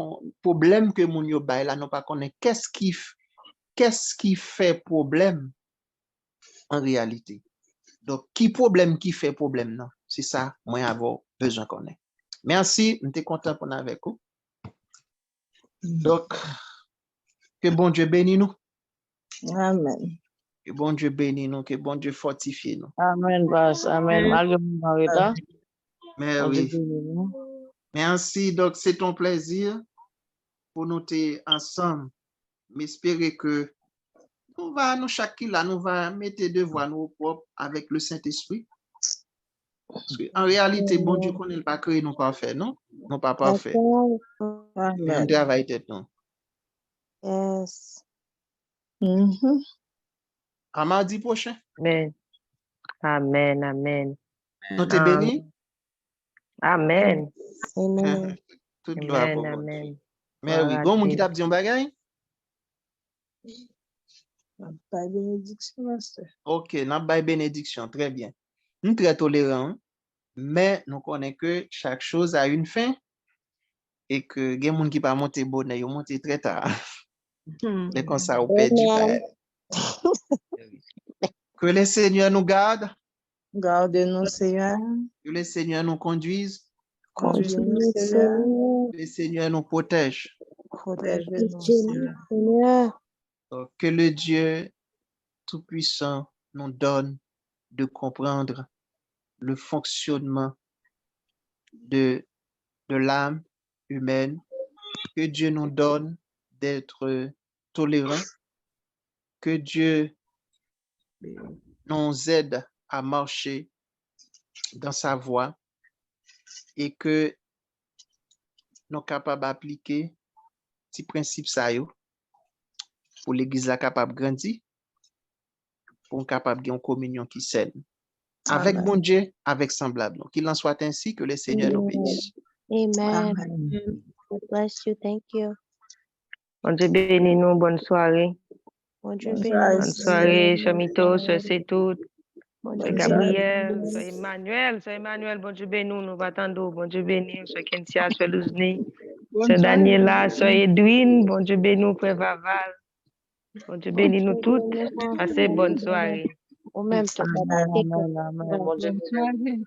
Speaker 1: problème que moun yo bay là non pas connaît qu'est-ce qui fait problème en réalité. Donc qui problème qui fait problème non, c'est ça moi avoir besoin connaître. Merci, nous sommes contents pour nous avec vous. Donc que bon Dieu bénisse nous.
Speaker 2: Amen.
Speaker 1: Que bon Dieu bénisse nous, que bon Dieu fortifie nous.
Speaker 2: Amen, boss. Amen. Malgré mon mari,
Speaker 1: Mais oui. Merci. Donc, c'est ton plaisir pour nous être ensemble. M'espérer que nous chacun nous va mettre devoir nous propres avec le Saint-Esprit. Parce qu'en réalité, bon Dieu connaît pas créé nous parfaits, non? Non pas parfaits. Mais on travaille tête non.
Speaker 6: Yes.
Speaker 1: À mardi prochain.
Speaker 3: Amen. Amen. Amen.
Speaker 1: Nous te bénis.
Speaker 3: Amen.
Speaker 6: Amen.
Speaker 1: Toute gloire
Speaker 3: Amen.
Speaker 1: pour vous.
Speaker 3: Amen.
Speaker 1: Mais oui, bon, mon qui t'a dit un bagay?
Speaker 2: Pas bénédiction, master.
Speaker 1: Ok, n'a pas bénédiction, très bien. Nous très tolérants, mais nous connaissons que chaque chose a une fin et que les gens qui pas monter bonnet, ils montent très tard. Et comme ça, on perd du temps. Que le Seigneur nous garde.
Speaker 2: Gardez-nous, Seigneur.
Speaker 1: Que le Seigneur nous conduise.
Speaker 2: Conduisez-nous, Seigneur.
Speaker 1: Que le Seigneur nous protège.
Speaker 2: Protégez-nous, Seigneur.
Speaker 1: Que le Dieu Tout-Puissant nous donne de comprendre le fonctionnement de l'âme humaine. Que Dieu nous donne d'être tolérants. Que Dieu nous aide à marcher dans sa voie et que nous sommes capables d'appliquer ces principes pour l'Église capable de grandir, pour capable de une communion qui saine. Avec bon Dieu, avec semblable. Qu'il en soit ainsi, que le Seigneur nous bénisse.
Speaker 6: Amen. God bless you. Thank you.
Speaker 3: Bon Dieu bénis nous. Bonne soirée.
Speaker 6: Bonjour,
Speaker 3: Bonne soirée, Chamito, Sœur C'est tout.
Speaker 6: Bonjour.
Speaker 3: Sœur Gabriel, Sœur Emma. Emmanuel. Sœur Emmanuel, bon Dieu béni, nous va attendre. Bon Dieu béni, Sœur Kentia, Sœur Luzny,
Speaker 2: Bonne
Speaker 3: Sœur
Speaker 2: soirée.
Speaker 3: Daniela, Sœur Edwin, bon Dieu béni, Frère Vaval. Bon Dieu béni nous toutes. Passez bonne soirée.
Speaker 6: Au même temps.
Speaker 2: Amen, amen, amen. Bonne soirée.